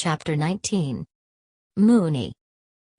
Chapter 19. Mooney.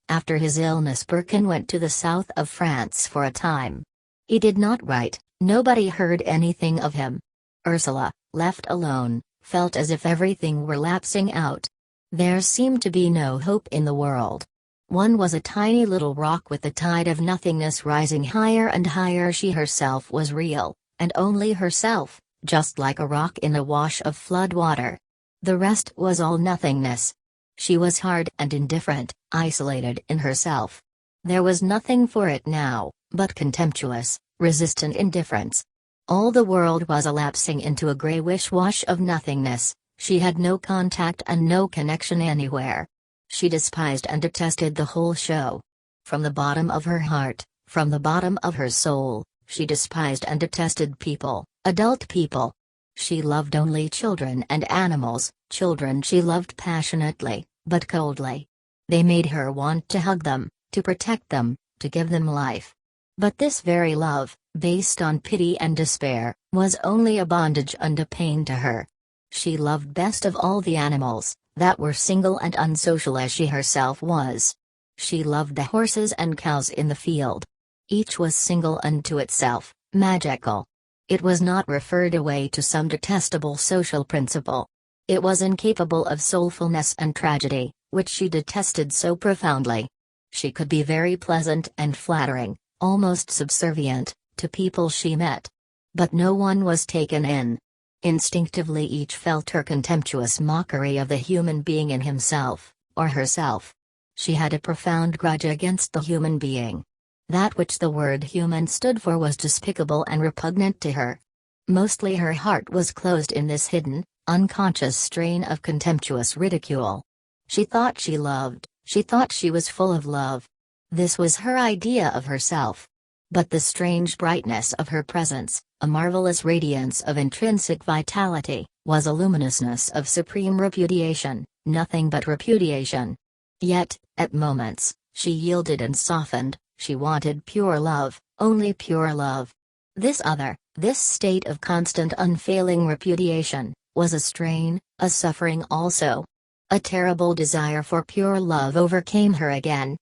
After his illness, Birkin went to the south of France for a time. He did not write, nobody heard anything of him. Ursula, left alone, felt as if everything were lapsing out. There seemed to be no hope in the world. One was a tiny little rock with the tide of nothingness rising higher and higher. She herself was real, and only herself, just like a rock in a wash of flood water. The rest was all nothingness. She was hard and indifferent, isolated in herself. There was nothing for it now, but contemptuous, resistant indifference. All the world was elapsing into a grayish wash of nothingness. She had no contact and no connection anywhere. She despised and detested the whole show. From the bottom of her heart, from the bottom of her soul, she despised and detested people, adult people. She loved only children and animals. Children she loved passionately, but coldly. They made her want to hug them, to protect them, to give them life. But this very love, based on pity and despair, was only a bondage and a pain to her. She loved best of all the animals, that were single and unsocial as she herself was. She loved the horses and cows in the field. Each was single unto itself, magical. It was not referred away to some detestable social principle. It was incapable of soulfulness and tragedy, which she detested so profoundly. She could be very pleasant and flattering, almost subservient, to people she met. But no one was taken in. Instinctively each felt her contemptuous mockery of the human being in himself, or herself. She had a profound grudge against the human being. That which the word human stood for was despicable and repugnant to her. Mostly her heart was closed in this hidden, unconscious strain of contemptuous ridicule. She thought she loved, she thought she was full of love. This was her idea of herself. But the strange brightness of her presence, a marvelous radiance of intrinsic vitality, was a luminousness of supreme repudiation, nothing but repudiation. Yet, at moments, she yielded and softened. She wanted pure love, only pure love. This other, this state of constant unfailing repudiation, was a strain, a suffering also. A terrible desire for pure love overcame her again.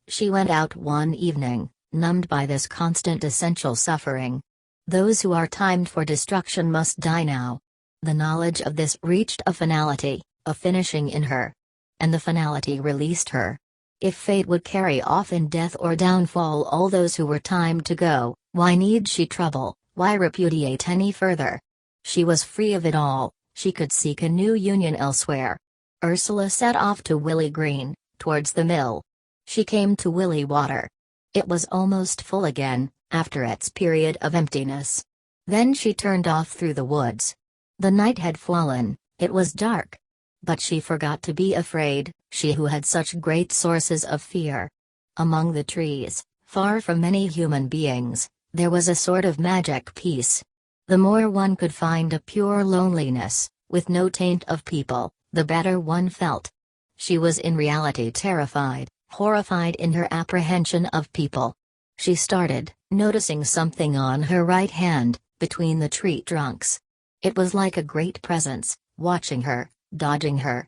She went out one evening, numbed by this constant essential suffering. Those who are timed for destruction must die now. The knowledge of this reached a finality, a finishing in her. And the finality released her. If fate would carry off in death or downfall all those who were timed to go, why need she trouble, why repudiate any further? She was free of it all, she could seek a new union elsewhere. Ursula set off to Willey Green, towards the mill. She came to Willey Water. It was almost full again, after its period of emptiness. Then she turned off through the woods. The night had fallen, it was dark. But she forgot to be afraid, she who had such great sources of fear. Among the trees, far from any human beings, there was a sort of magic peace. The more one could find a pure loneliness, with no taint of people, the better one felt. She was in reality terrified, horrified in her apprehension of people. She started, noticing something on her right hand, between the tree trunks. It was like a great presence, watching her, dodging her.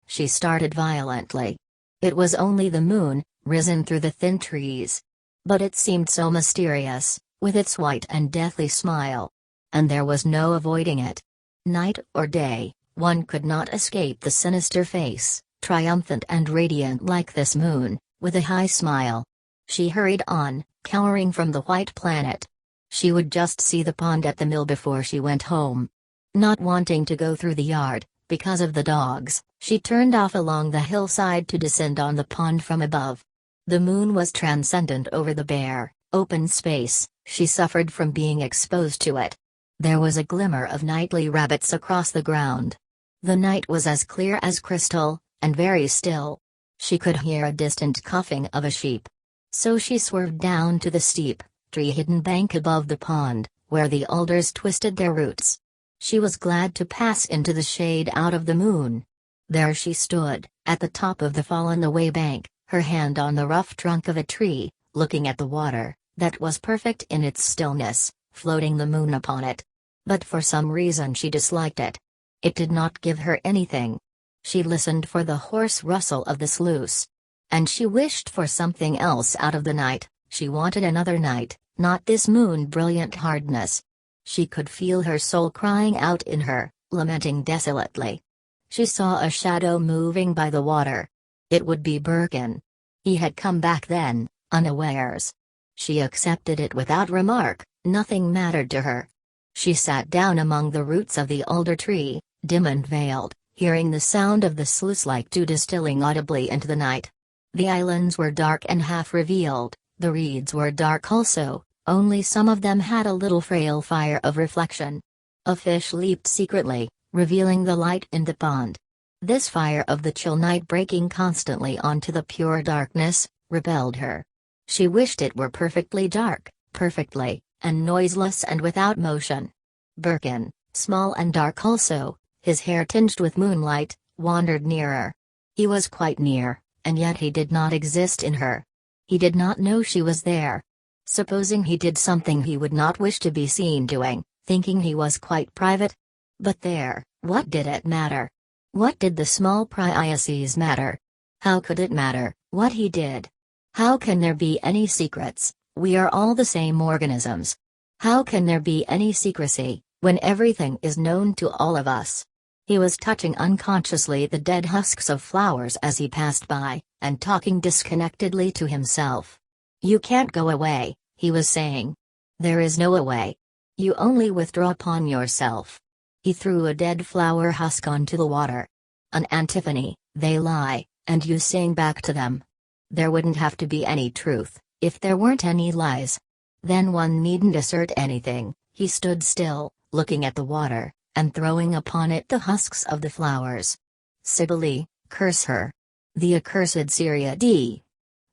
She started violently. It was only the moon, risen through the thin trees. But it seemed so mysterious, with its white and deathly smile. And there was no avoiding it. Night or day, one could not escape the sinister face, triumphant and radiant like this moon, with a high smile. She hurried on, cowering from the white planet. She would just see the pond at the mill before she went home. Not wanting to go through the yard, because of the dogs, she turned off along the hillside to descend on the pond from above. The moon was transcendent over the bare, open space, she suffered from being exposed to it. There was a glimmer of nightly rabbits across the ground. The night was as clear as crystal, and very still. She could hear a distant coughing of a sheep. So she swerved down to the steep, tree-hidden bank above the pond, where the alders twisted their roots. She was glad to pass into the shade out of the moon. There she stood, at the top of the fallen-away bank, her hand on the rough trunk of a tree, looking at the water, that was perfect in its stillness, floating the moon upon it. But for some reason she disliked it. It did not give her anything. She listened for the hoarse rustle of the sluice. And she wished for something else out of the night. She wanted another night, not this moon-brilliant hardness. She could feel her soul crying out in her, lamenting desolately. She saw a shadow moving by the water. It would be Birkin. He had come back then, unawares. She accepted it without remark, nothing mattered to her. She sat down among the roots of the alder tree, dim and veiled, hearing the sound of the sluice like dew distilling audibly into the night. The islands were dark and half-revealed, the reeds were dark also, only some of them had a little frail fire of reflection. A fish leaped secretly, revealing the light in the pond. This fire of the chill night breaking constantly onto the pure darkness, repelled her. She wished it were perfectly dark, perfectly, and noiseless and without motion. Birkin, small and dark also, his hair tinged with moonlight, wandered nearer. He was quite near, and yet he did not exist in her. He did not know she was there. Supposing he did something he would not wish to be seen doing, thinking he was quite private? But there, what did it matter? What did the small privacies matter? How could it matter, what he did? How can there be any secrets? We are all the same organisms. How can there be any secrecy, when everything is known to all of us? He was touching unconsciously the dead husks of flowers as he passed by, and talking disconnectedly to himself. "You can't go away," he was saying. "There is no away. You only withdraw upon yourself." He threw a dead flower husk onto the water. "An antiphony, they lie, and you sing back to them. There wouldn't have to be any truth, if there weren't any lies. Then one needn't assert anything." He stood still, looking at the water, and throwing upon it the husks of the flowers. "Cybele, curse her. The accursed Syria D.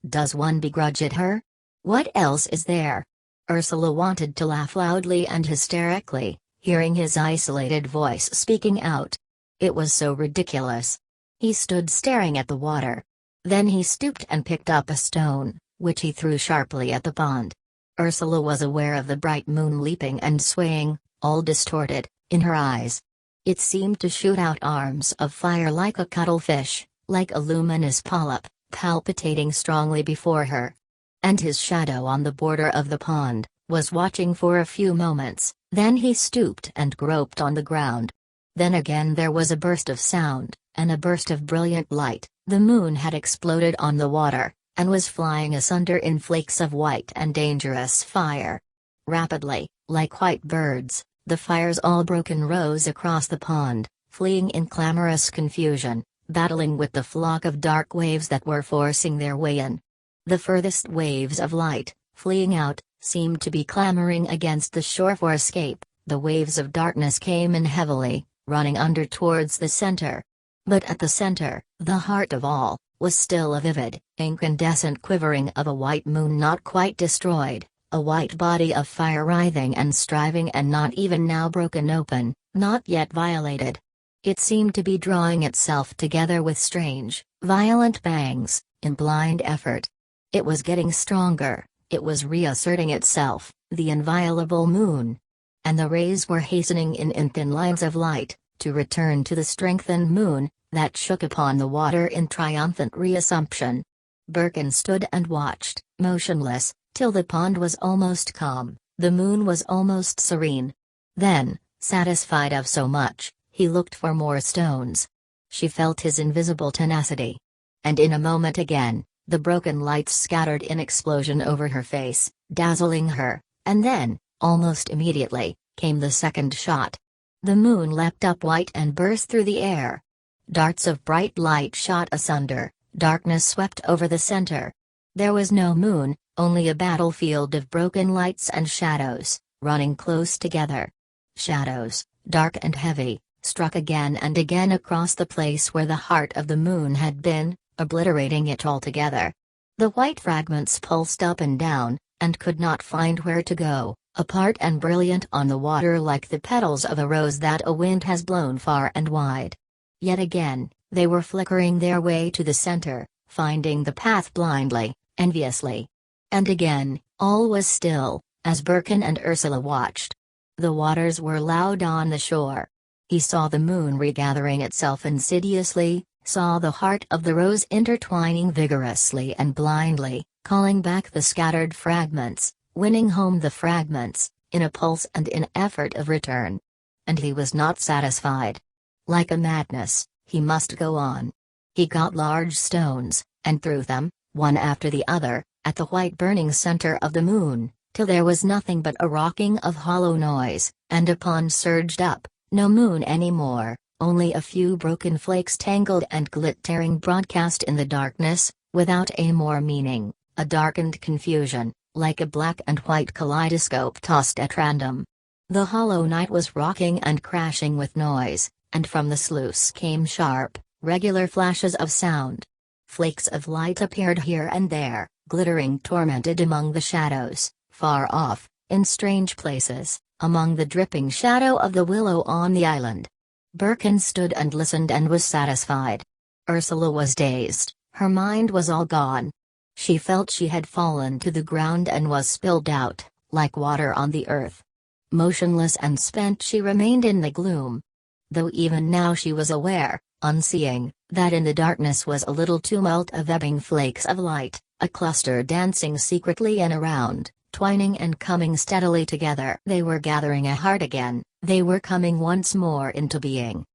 Does one begrudge it her? What else is there?" Ursula wanted to laugh loudly and hysterically, hearing his isolated voice speaking out. It was so ridiculous. He stood staring at the water. Then he stooped and picked up a stone, which he threw sharply at the pond. Ursula was aware of the bright moon leaping and swaying, all distorted, in her eyes. It seemed to shoot out arms of fire like a cuttlefish, like a luminous polyp, palpitating strongly before her. And his shadow on the border of the pond was watching for a few moments, then he stooped and groped on the ground. Then again there was a burst of sound, and a burst of brilliant light. The moon had exploded on the water, and was flying asunder in flakes of white and dangerous fire. Rapidly, like white birds, the fires all broken rose across the pond, fleeing in clamorous confusion, battling with the flock of dark waves that were forcing their way in. The furthest waves of light, fleeing out, seemed to be clamoring against the shore for escape. The waves of darkness came in heavily, running under towards the center. But at the center, the heart of all, was still a vivid, incandescent quivering of a white moon not quite destroyed, a white body of fire writhing and striving and not even now broken open, not yet violated. It seemed to be drawing itself together with strange, violent bangs, in blind effort. It was getting stronger, it was reasserting itself, the inviolable moon. And the rays were hastening in thin lines of light, to return to the strengthened moon, that shook upon the water in triumphant reassumption. Birkin stood and watched, motionless, till the pond was almost calm, the moon was almost serene. Then, satisfied of so much, he looked for more stones. She felt his invisible tenacity. And in a moment again, the broken lights scattered in explosion over her face, dazzling her, and then, almost immediately, came the second shot. The moon leapt up white and burst through the air. Darts of bright light shot asunder, darkness swept over the center. There was no moon, only a battlefield of broken lights and shadows, running close together. Shadows, dark and heavy, struck again and again across the place where the heart of the moon had been, obliterating it altogether. The white fragments pulsed up and down, and could not find where to go, apart and brilliant on the water like the petals of a rose that a wind has blown far and wide. Yet again, they were flickering their way to the center, finding the path blindly, enviously. And again, all was still, as Birkin and Ursula watched. The waters were loud on the shore. He saw the moon regathering itself insidiously, saw the heart of the rose intertwining vigorously and blindly, calling back the scattered fragments, winning home the fragments, in a pulse and in effort of return. And he was not satisfied. Like a madness, he must go on. He got large stones, and threw them, one after the other, at the white burning center of the moon, till there was nothing but a rocking of hollow noise, and a pond surged up, no moon any more, only a few broken flakes tangled and glittering broadcast in the darkness, without aim or meaning, a darkened confusion, like a black and white kaleidoscope tossed at random. The hollow night was rocking and crashing with noise, and from the sluice came sharp, regular flashes of sound. Flakes of light appeared here and there, glittering tormented among the shadows, far off, in strange places, among the dripping shadow of the willow on the island. Birkin stood and listened and was satisfied. Ursula was dazed, her mind was all gone. She felt she had fallen to the ground and was spilled out, like water on the earth. Motionless and spent she remained in the gloom. Though even now she was aware, unseeing, that in the darkness was a little tumult of ebbing flakes of light, a cluster dancing secretly and around, twining and coming steadily together. They were gathering a heart again, they were coming once more into being.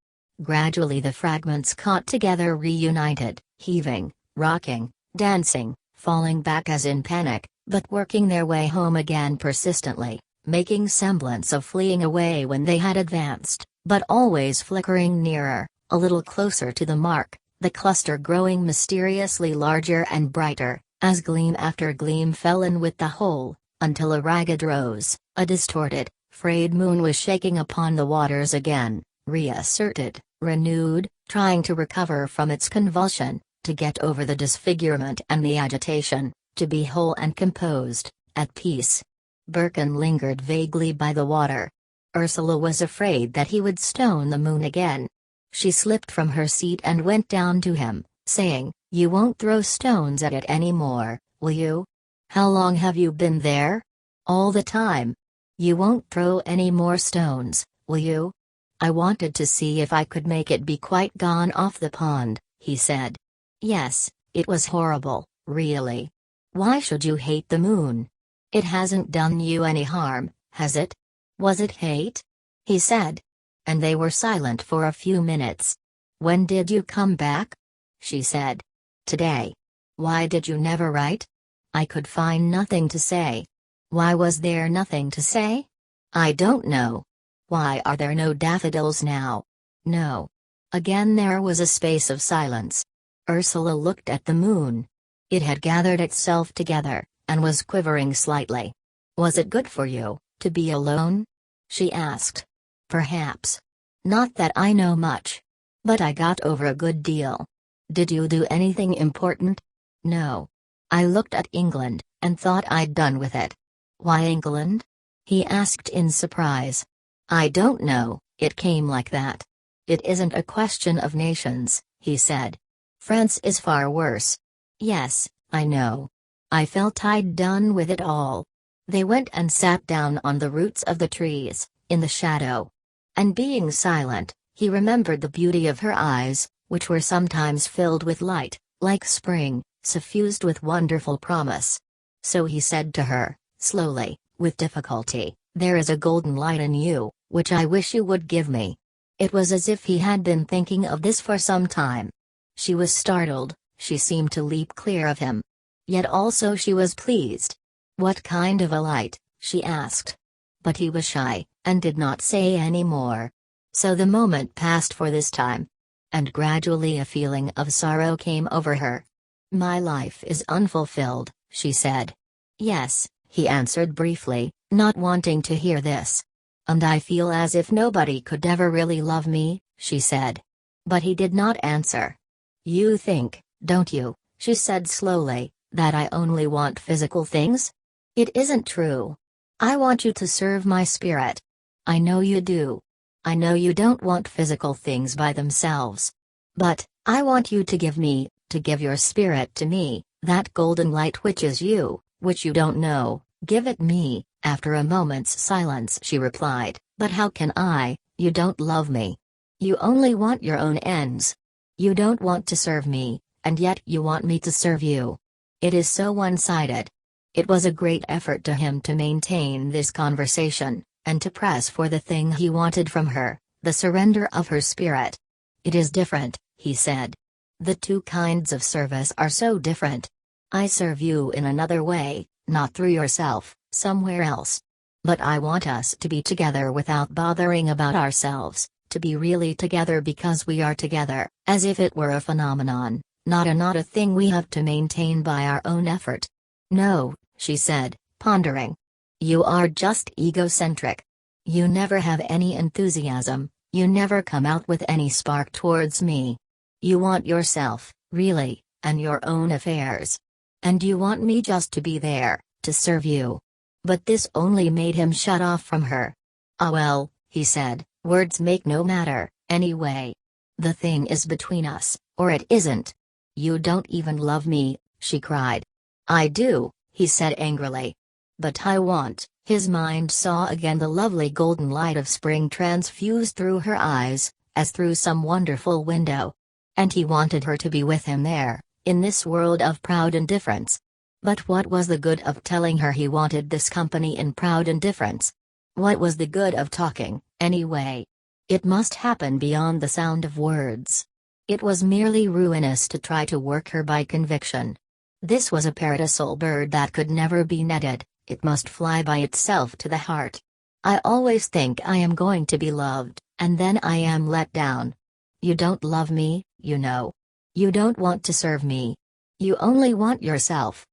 Gradually the fragments caught together, reunited, heaving, rocking, dancing, falling back as in panic, but working their way home again persistently, making semblance of fleeing away when they had advanced, but always flickering nearer, a little closer to the mark, the cluster growing mysteriously larger and brighter, as gleam after gleam fell in with the whole, until a ragged rose, a distorted, frayed moon was shaking upon the waters again, reasserted, renewed, trying to recover from its convulsion, to get over the disfigurement and the agitation, to be whole and composed, at peace. Birkin lingered vaguely by the water. Ursula was afraid that he would stone the moon again. She slipped from her seat and went down to him, saying, "You won't throw stones at it any more, will you? How long have you been there? All the time. You won't throw any more stones, will you?" "I wanted to see if I could make it be quite gone off the pond," he said. "Yes, it was horrible, really. Why should you hate the moon? It hasn't done you any harm, has it? Was it hate?" he said. And they were silent for a few minutes. "When did you come back?" she said. "Today. Why did you never write?" "I could find nothing to say." "Why was there nothing to say?" "I don't know." "Why are there no daffodils now?" "No." Again there was a space of silence. Ursula looked at the moon. It had gathered itself together, and was quivering slightly. "Was it good for you, to be alone?" she asked. "Perhaps. Not that I know much. But I got over a good deal." "Did you do anything important?" "No. I looked at England, and thought I'd done with it." "Why England?" he asked in surprise. "I don't know, it came like that. It isn't a question of nations," he said. "France is far worse." "Yes, I know. I felt I'd done with it all." They went and sat down on the roots of the trees, in the shadow. And being silent, he remembered the beauty of her eyes, which were sometimes filled with light, like spring, suffused with wonderful promise. So he said to her, slowly, with difficulty, "There is a golden light in you, which I wish you would give me." It was as if he had been thinking of this for some time. She was startled, she seemed to leap clear of him. Yet also she was pleased. "What kind of a light?" she asked. But he was shy, and did not say any more. So the moment passed for this time. And gradually a feeling of sorrow came over her. "My life is unfulfilled," she said. "Yes," he answered briefly, not wanting to hear this. "And I feel as if nobody could ever really love me," she said. But he did not answer. "You think, don't you," she said slowly, "that I only want physical things? It isn't true. I want you to serve my spirit. I know you do. I know you don't want physical things by themselves. But, I want you to give your spirit to me, that golden light which is you, which you don't know, give it me." After a moment's silence she replied, "But how can I, you don't love me." You only want your own ends. You don't want to serve me, and yet you want me to serve you. It is so one-sided. It was a great effort to him to maintain this conversation, and to press for the thing he wanted from her, the surrender of her spirit. It is different, he said. The two kinds of service are so different. I serve you in another way, not through yourself, somewhere else. But I want us to be together without bothering about ourselves, to be really together because we are together, as if it were a phenomenon, not a thing we have to maintain by our own effort. No, she said, pondering. You are just egocentric. You never have any enthusiasm, you never come out with any spark towards me. You want yourself, really, and your own affairs. And you want me just to be there, to serve you. But this only made him shut off from her. Ah well, he said, words make no matter, anyway. The thing is between us, or it isn't. You don't even love me, she cried. I do, he said angrily. But I want. His mind saw again the lovely golden light of spring transfused through her eyes, as through some wonderful window. And he wanted her to be with him there, in this world of proud indifference. But what was the good of telling her he wanted this company in proud indifference? What was the good of talking, anyway? It must happen beyond the sound of words. It was merely ruinous to try to work her by conviction. This was a paradisal bird that could never be netted. It must fly by itself to the heart. I always think I am going to be loved, and then I am let down. You don't love me, you know. You don't want to serve me. You only want yourself.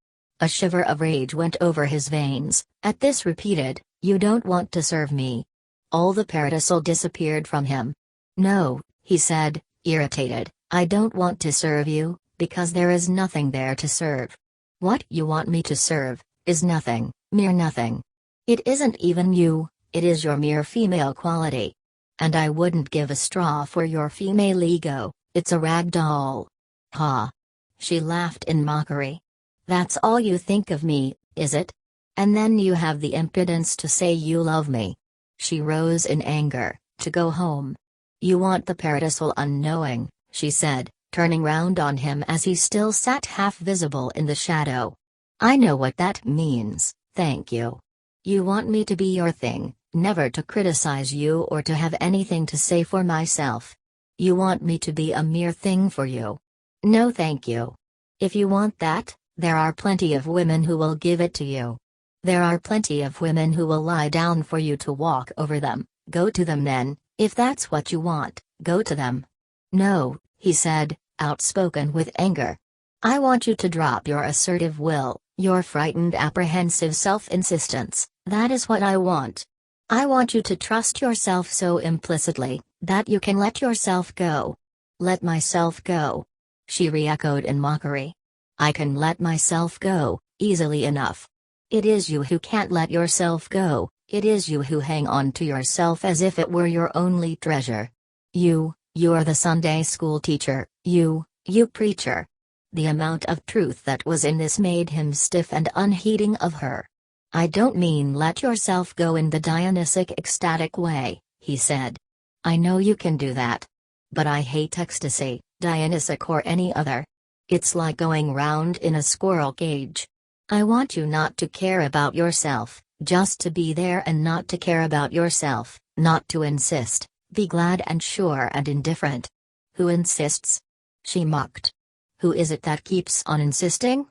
A shiver of rage went over his veins, at this repeated, you don't want to serve me. All the paradisal disappeared from him. No, he said, irritated, I don't want to serve you, because there is nothing there to serve. What you want me to serve, is nothing. Mere nothing. It isn't even you, it is your mere female quality. And I wouldn't give a straw for your female ego, it's a rag doll. Ha! She laughed in mockery. That's all you think of me, is it? And then you have the impudence to say you love me. She rose in anger, to go home. You want the paradisal unknowing, she said, turning round on him as he still sat half visible in the shadow. I know what that means. Thank you. You want me to be your thing, never to criticize you or to have anything to say for myself. You want me to be a mere thing for you. No thank you. If you want that, there are plenty of women who will give it to you. There are plenty of women who will lie down for you to walk over them. Go to them then, if that's what you want, go to them. No, he said, outspoken with anger. I want you to drop your assertive will. Your frightened apprehensive self-insistence, that is what I want. I want you to trust yourself so implicitly, that you can let yourself go. Let myself go. She re-echoed in mockery. I can let myself go, easily enough. It is you who can't let yourself go, it is you who hang on to yourself as if it were your only treasure. You're the Sunday school teacher, you preacher. The amount of truth that was in this made him stiff and unheeding of her. I don't mean let yourself go in the Dionysic ecstatic way, he said. I know you can do that. But I hate ecstasy, Dionysic or any other. It's like going round in a squirrel cage. I want you not to care about yourself, just to be there and not to care about yourself, not to insist, be glad and sure and indifferent. Who insists? She mocked. Who is it that keeps on insisting?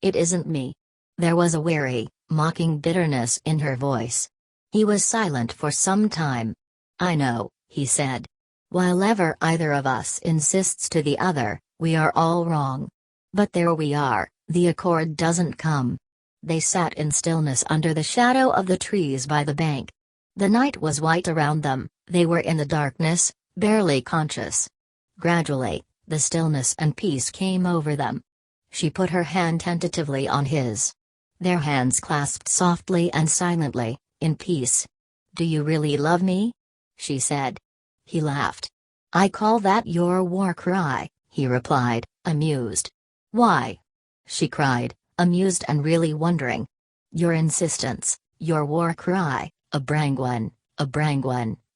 It isn't me. There was a weary, mocking bitterness in her voice. He was silent for some time. I know, he said. While ever either of us insists to the other, we are all wrong. But there we are, the accord doesn't come. They sat in stillness under the shadow of the trees by the bank. The night was white around them, they were in the darkness, barely conscious. Gradually, the stillness and peace came over them. She put her hand tentatively on his. Their hands clasped softly and silently, in peace. Do you really love me? She said. He laughed. I call that your war cry, he replied, amused. Why? She cried, amused and really wondering. Your insistence, your war cry, a Brangwen,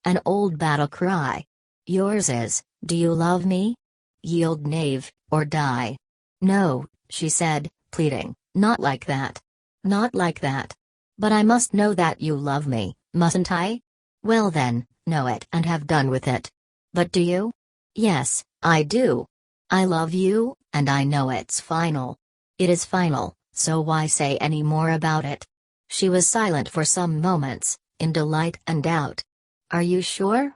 an old battle cry. Yours is, do you love me? Yield, knave, or die. No, she said, pleading, not like that. Not like that. But I must know that you love me, mustn't I? Well then, know it and have done with it. But do you? Yes, I do. I love you, and I know it's final. It is final, so why say any more about it? She was silent for some moments, in delight and doubt. Are you sure?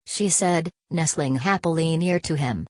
She said, nestling happily near to him.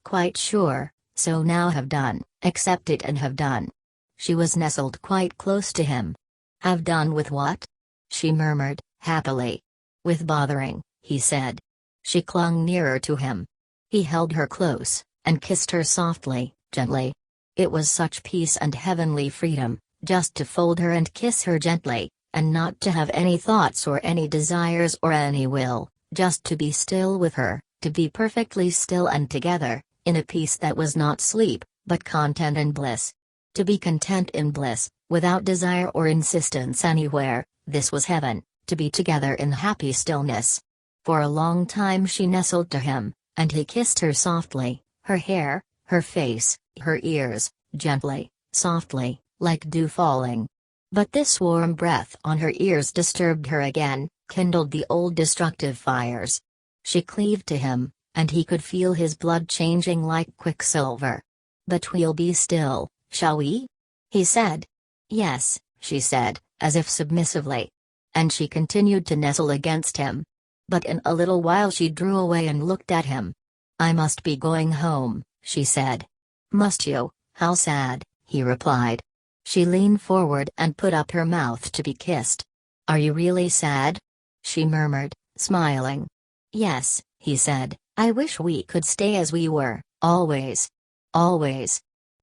Quite sure, so now have done, accept it and have done. She was nestled quite close to him. Have done with what? She murmured, happily. With bothering, he said. She clung nearer to him. He held her close, and kissed her softly, gently. It was such peace and heavenly freedom, just to fold her and kiss her gently, and not to have any thoughts or any desires or any will, just to be still with her, to be perfectly still and together, in a peace that was not sleep, but content and bliss. To be content in bliss, without desire or insistence anywhere, this was heaven, to be together in happy stillness. For a long time she nestled to him, and he kissed her softly, her hair, her face, her ears, gently, softly, like dew falling. But this warm breath on her ears disturbed her again, kindled the old destructive fires. She cleaved to him, and he could feel his blood changing like quicksilver. But we'll be still, shall we? He said. Yes, she said, as if submissively. And she continued to nestle against him. But in a little while she drew away and looked at him. I must be going home, she said. Must you? How sad, he replied. She leaned forward and put up her mouth to be kissed. Are you really sad? She murmured, smiling. Yes, he said, I wish we could stay as we were, always. Always.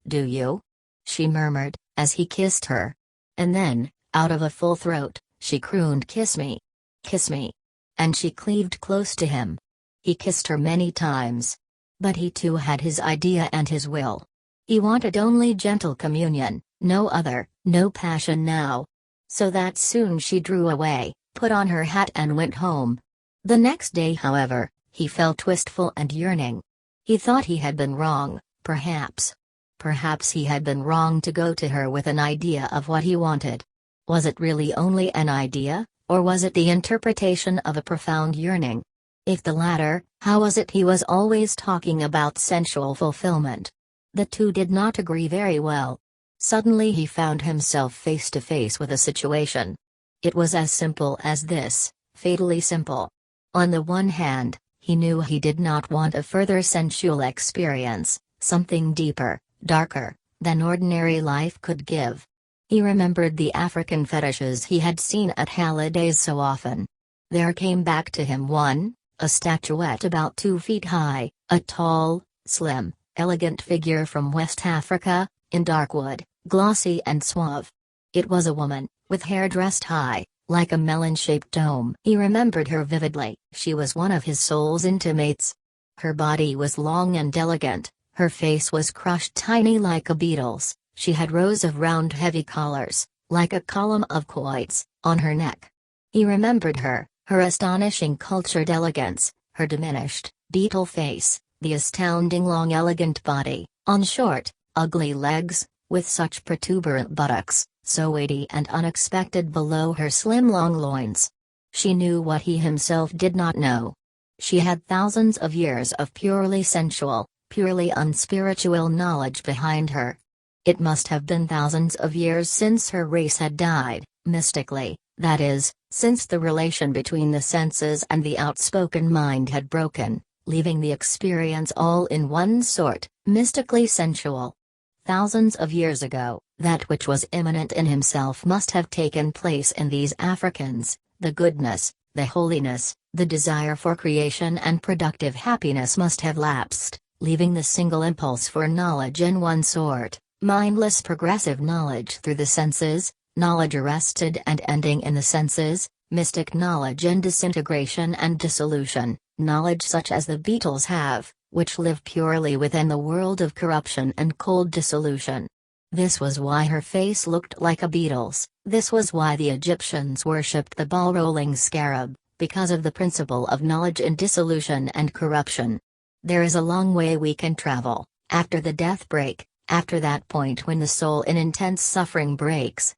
Do you? She murmured, as he kissed her. And then, out of a full throat, she crooned, kiss me. Kiss me. And she cleaved close to him. He kissed her many times. But he too had his idea and his will. He wanted only gentle communion, no other, no passion now. So that soon she drew away, put on her hat and went home. The next day, however, he felt wistful and yearning. He thought he had been wrong, perhaps. Perhaps he had been wrong to go to her with an idea of what he wanted. Was it really only an idea, or was it the interpretation of a profound yearning? If the latter, how was it he was always talking about sensual fulfillment? The two did not agree very well. Suddenly he found himself face to face with a situation. It was as simple as this, fatally simple. On the one hand, he knew he did not want a further sensual experience, something deeper, darker, than ordinary life could give. He remembered the African fetishes he had seen at holidays so often. There came back to him one, a statuette about 2 feet high, a tall, slim, elegant figure from West Africa, in dark wood, glossy and suave. It was a woman, with hair dressed high, like a melon-shaped dome. He remembered her vividly. She was one of his soul's intimates. Her body was long and elegant, her face was crushed tiny like a beetle's. She had rows of round heavy collars, like a column of quoits, on her neck. He remembered her astonishing cultured elegance, her diminished, beetle face, the astounding long elegant body, on short, ugly legs, with such protuberant buttocks, so weighty and unexpected below her slim long loins. She knew what he himself did not know. She had thousands of years of purely sensual, purely unspiritual knowledge behind her. It must have been thousands of years since her race had died, mystically, that is, since the relation between the senses and the outspoken mind had broken, leaving the experience all in one sort, mystically sensual. Thousands of years ago, that which was immanent in himself must have taken place in these Africans, the goodness, the holiness, the desire for creation and productive happiness must have lapsed, leaving the single impulse for knowledge in one sort, mindless progressive knowledge through the senses, knowledge arrested and ending in the senses, mystic knowledge in disintegration and dissolution, knowledge such as the beetles have, which live purely within the world of corruption and cold dissolution. This was why her face looked like a beetle's, this was why the Egyptians worshipped the ball-rolling scarab, because of the principle of knowledge in dissolution and corruption. There is a long way we can travel, after the death break, after that point when the soul in intense suffering breaks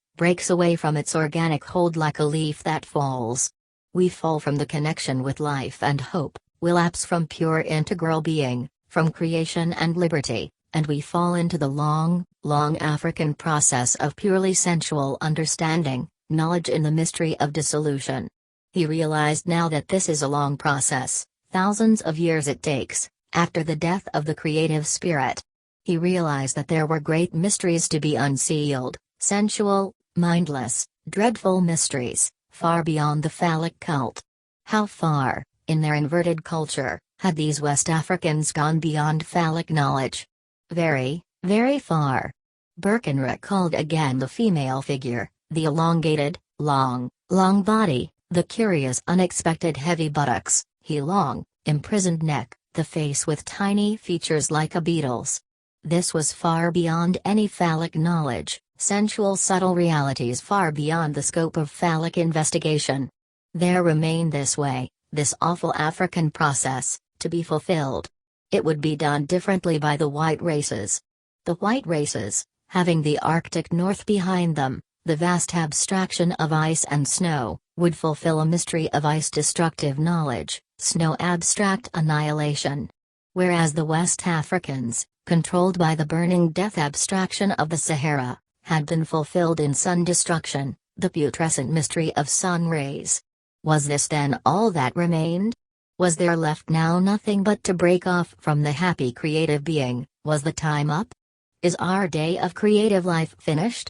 away from its organic hold like a leaf that falls. We fall from the connection with life and hope, we lapse from pure integral being, from creation and liberty, and we fall into the long, long African process of purely sensual understanding, knowledge in the mystery of dissolution. He realized now that this is a long process, thousands of years it takes, after the death of the creative spirit. He realized that there were great mysteries to be unsealed, sensual, mindless, dreadful mysteries, far beyond the phallic cult. How far, in their inverted culture, had these West Africans gone beyond phallic knowledge? Very, very far. Birkin recalled again the female figure, the elongated, long body, the curious unexpected heavy buttocks, the long, imprisoned neck, the face with tiny features like a beetle's. This was far beyond any phallic knowledge, sensual subtle realities far beyond the scope of phallic investigation. There remained this way, this awful African process, to be fulfilled. It would be done differently by the white races. The white races, having the Arctic North behind them, the vast abstraction of ice and snow, would fulfill a mystery of ice-destructive knowledge, snow-abstract annihilation. Whereas the West Africans, controlled by the burning death abstraction of the Sahara, had been fulfilled in sun-destruction, the putrescent mystery of sun rays. Was this then all that remained? Was there left now nothing but to break off from the happy creative being? Was the time up? Is our day of creative life finished?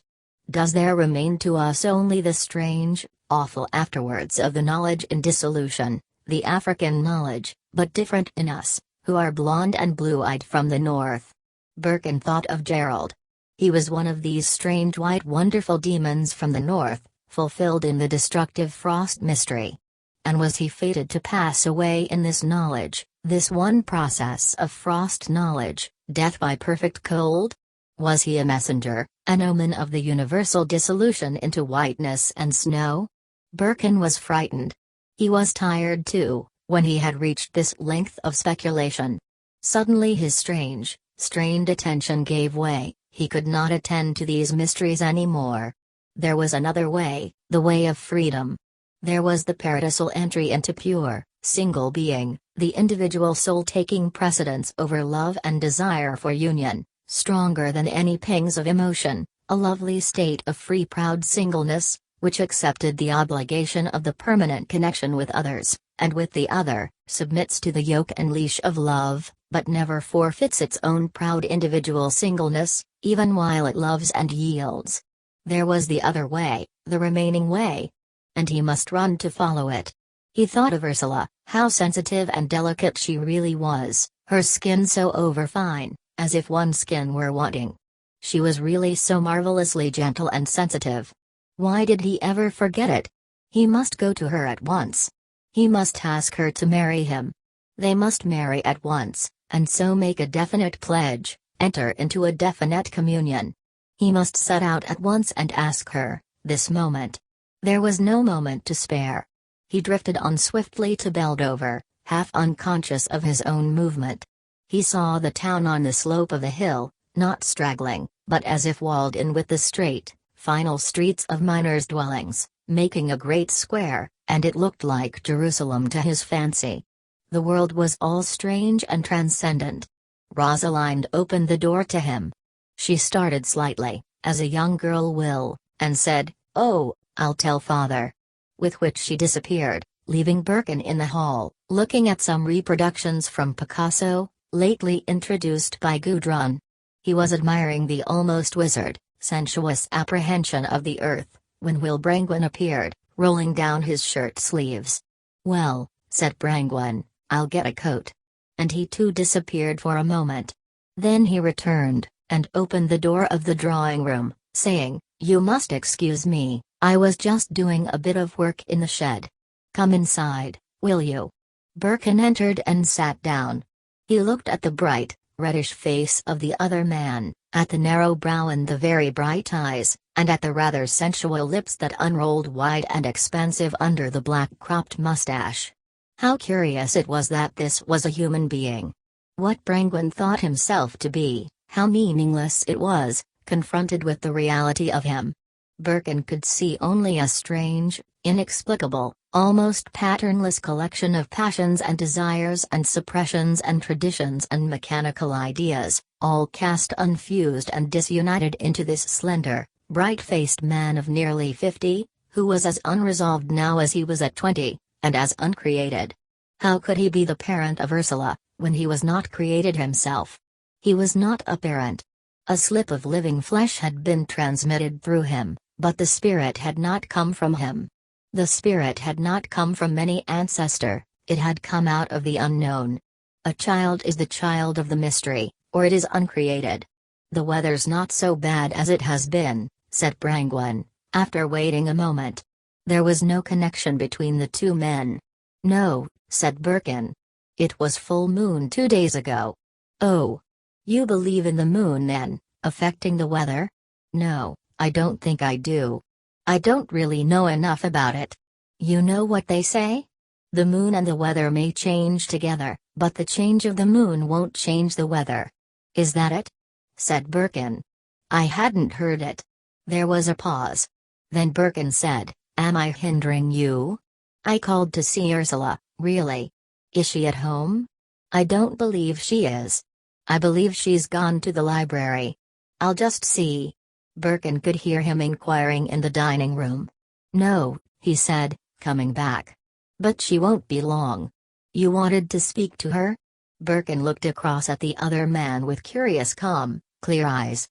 Does there remain to us only the strange, awful afterwards of the knowledge in dissolution, the African knowledge, but different in us, who are blonde and blue-eyed from the north? Birkin thought of Gerald. He was one of these strange white wonderful demons from the north, fulfilled in the destructive frost mystery. And was he fated to pass away in this knowledge, this one process of frost knowledge, death by perfect cold? Was he a messenger, an omen of the universal dissolution into whiteness and snow? Birkin was frightened. He was tired too, when he had reached this length of speculation. Suddenly his strained attention gave way, he could not attend to these mysteries any more. There was another way, the way of freedom. There was the paradisal entry into pure, single being, the individual soul taking precedence over love and desire for union, stronger than any pangs of emotion, a lovely state of free proud singleness, which accepted the obligation of the permanent connection with others, and with the other, submits to the yoke and leash of love, but never forfeits its own proud individual singleness, even while it loves and yields. There was the other way, the remaining way. And he must run to follow it. He thought of Ursula, how sensitive and delicate she really was, her skin so overfine, as if one skin were wanting. She was really so marvelously gentle and sensitive. Why did he ever forget it? He must go to her at once. He must ask her to marry him. They must marry at once, and so make a definite pledge, enter into a definite communion. He must set out at once and ask her, this moment. There was no moment to spare. He drifted on swiftly to Beldover, half unconscious of his own movement. He saw the town on the slope of the hill, not straggling, but as if walled in with the straight, final streets of miners' dwellings, making a great square, and it looked like Jerusalem to his fancy. The world was all strange and transcendent. Rosalind opened the door to him. She started slightly, as a young girl will, and said, "Oh, I'll tell father." With which she disappeared, leaving Birkin in the hall, looking at some reproductions from Picasso, lately introduced by Gudrun. He was admiring the almost wizard, sensuous apprehension of the earth, when Will Brangwen appeared, rolling down his shirt sleeves. "Well," said Brangwen, "I'll get a coat." And he too disappeared for a moment. Then he returned, and opened the door of the drawing room, saying, "You must excuse me, I was just doing a bit of work in the shed. Come inside, will you?" Birkin entered and sat down. He looked at the bright, reddish face of the other man, At the narrow brow and the very bright eyes, and at the rather sensual lips that unrolled wide and expansive under the black-cropped mustache. How curious it was that this was a human being. What Brangwen thought himself to be, how meaningless it was, confronted with the reality of him. Birkin could see only a strange, inexplicable, almost patternless collection of passions and desires and suppressions and traditions and mechanical ideas, all cast unfused and disunited into this slender, bright-faced man of nearly 50, who was as unresolved now as he was at 20, and as uncreated. How could he be the parent of Ursula, when he was not created himself? He was not a parent. A slip of living flesh had been transmitted through him, but the spirit had not come from him. The spirit had not come from any ancestor, it had come out of the unknown. A child is the child of the mystery, or it is uncreated. "The weather's not so bad as it has been," said Brangwen, after waiting a moment. There was no connection between the two men. "No," said Birkin. "It was full moon 2 days ago." "Oh. You believe in the moon then, affecting the weather?" "No, I don't think I do. I don't really know enough about it. You know what they say? The moon and the weather may change together, but the change of the moon won't change the weather." "Is that it?" said Birkin. "I hadn't heard it." There was a pause. Then Birkin said, "Am I hindering you? I called to see Ursula, really. Is she at home?" "I don't believe she is. I believe she's gone to the library. I'll just see." Birkin could hear him inquiring in the dining room. "No," he said, coming back. "But she won't be long. You wanted to speak to her?" Birkin looked across at the other man with curious calm, clear eyes.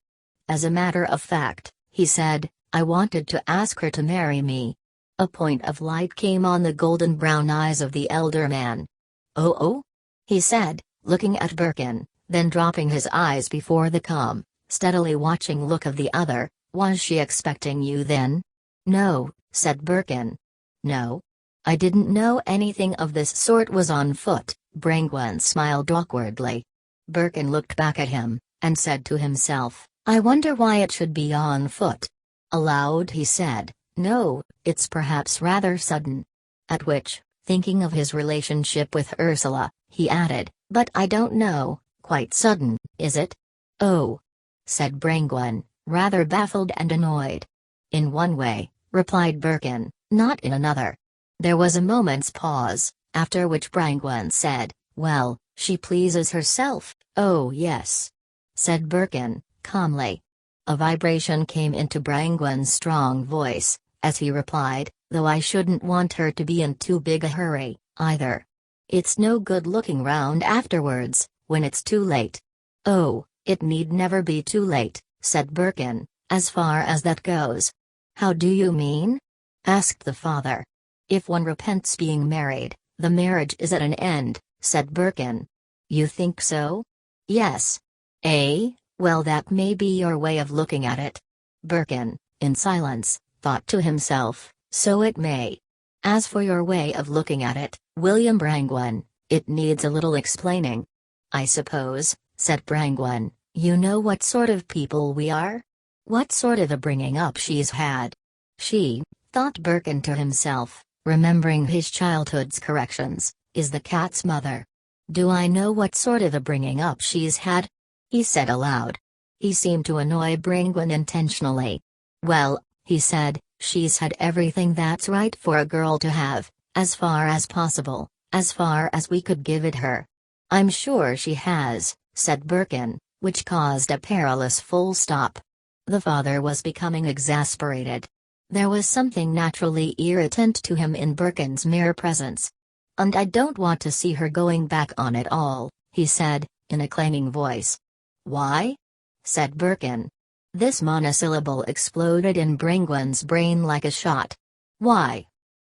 "As a matter of fact," he said, "I wanted to ask her to marry me." A point of light came on the golden brown eyes of the elder man. "Oh?" he said, looking at Birkin, then dropping his eyes before the calm, steadily watching look of the other. "Was she expecting you then?" "No," said Birkin. "No? I didn't know anything of this sort was on foot." Brangwen smiled awkwardly. Birkin looked back at him, and said to himself, "I wonder why it should be on foot." Aloud he said, "No, it's perhaps rather sudden." At which, thinking of his relationship with Ursula, he added, "But I don't know, quite sudden, is it?" "Oh," said Brangwen, rather baffled and annoyed. "In one way," replied Birkin, "not in another." There was a moment's pause, after which Brangwen said, "Well, she pleases herself." "Oh yes," said Birkin, calmly. A vibration came into Brangwen's strong voice, as he replied, "Though I shouldn't want her to be in too big a hurry, either. It's no good looking round afterwards, when it's too late." "Oh, it need never be too late," said Birkin, "as far as that goes." "How do you mean?" asked the father. "If one repents being married, the marriage is at an end," said Birkin. "You think so?" "Yes." "Eh, well that may be your way of looking at it." Birkin, in silence, thought to himself, "So it may. As for your way of looking at it, William Brangwen, it needs a little explaining." "I suppose," said Brangwen, "you know what sort of people we are? What sort of a bringing up she's had." "She," thought Birkin to himself, remembering his childhood's corrections, "is the cat's mother. Do I know what sort of a bringing up she's had?" he said aloud. He seemed to annoy Brangwen intentionally. "Well," he said, "she's had everything that's right for a girl to have, as far as possible, as far as we could give it her." "I'm sure she has," said Birkin, which caused a perilous full stop. The father was becoming exasperated. There was something naturally irritant to him in Birkin's mere presence. "And I don't want to see her going back on it all," he said, in a clanging voice. "Why?" said Birkin. This monosyllable exploded in Brangwen's brain like a shot. "Why?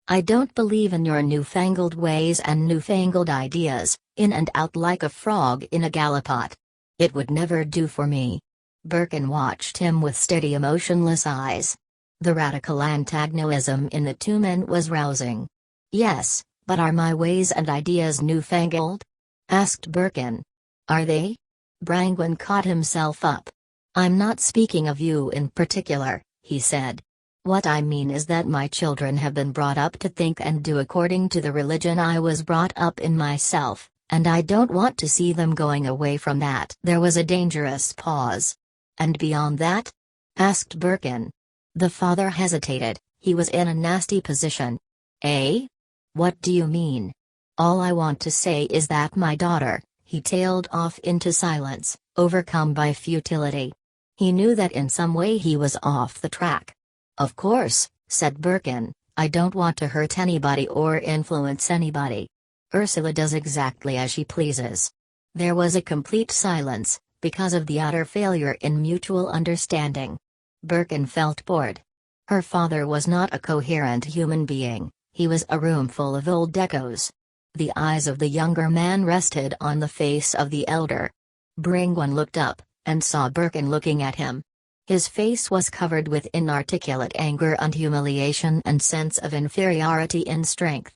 I don't believe in your newfangled ways and newfangled ideas, in and out like a frog in a gallipot. It would never do for me." Birkin watched him with steady emotionless eyes. The radical antagonism in the two men was rousing. "Yes, but are my ways and ideas newfangled?" asked Birkin. "Are they?" Brangwen caught himself up. "I'm not speaking of you in particular," he said. "What I mean is that my children have been brought up to think and do according to the religion I was brought up in myself, and I don't want to see them going away from that." There was a dangerous pause. "And beyond that?" asked Birkin. The father hesitated. He was in a nasty position. "Eh? What do you mean?" "All I want to say is that my daughter," he tailed off into silence, overcome by futility. He knew that in some way he was off the track. "Of course," said Birkin, "I don't want to hurt anybody or influence anybody. Ursula does exactly as she pleases." There was a complete silence, because of the utter failure in mutual understanding. Birkin felt bored. Her father was not a coherent human being, he was a room full of old echoes. The eyes of the younger man rested on the face of the elder. Brangwen looked up, and saw Birkin looking at him. His face was covered with inarticulate anger and humiliation and sense of inferiority in strength.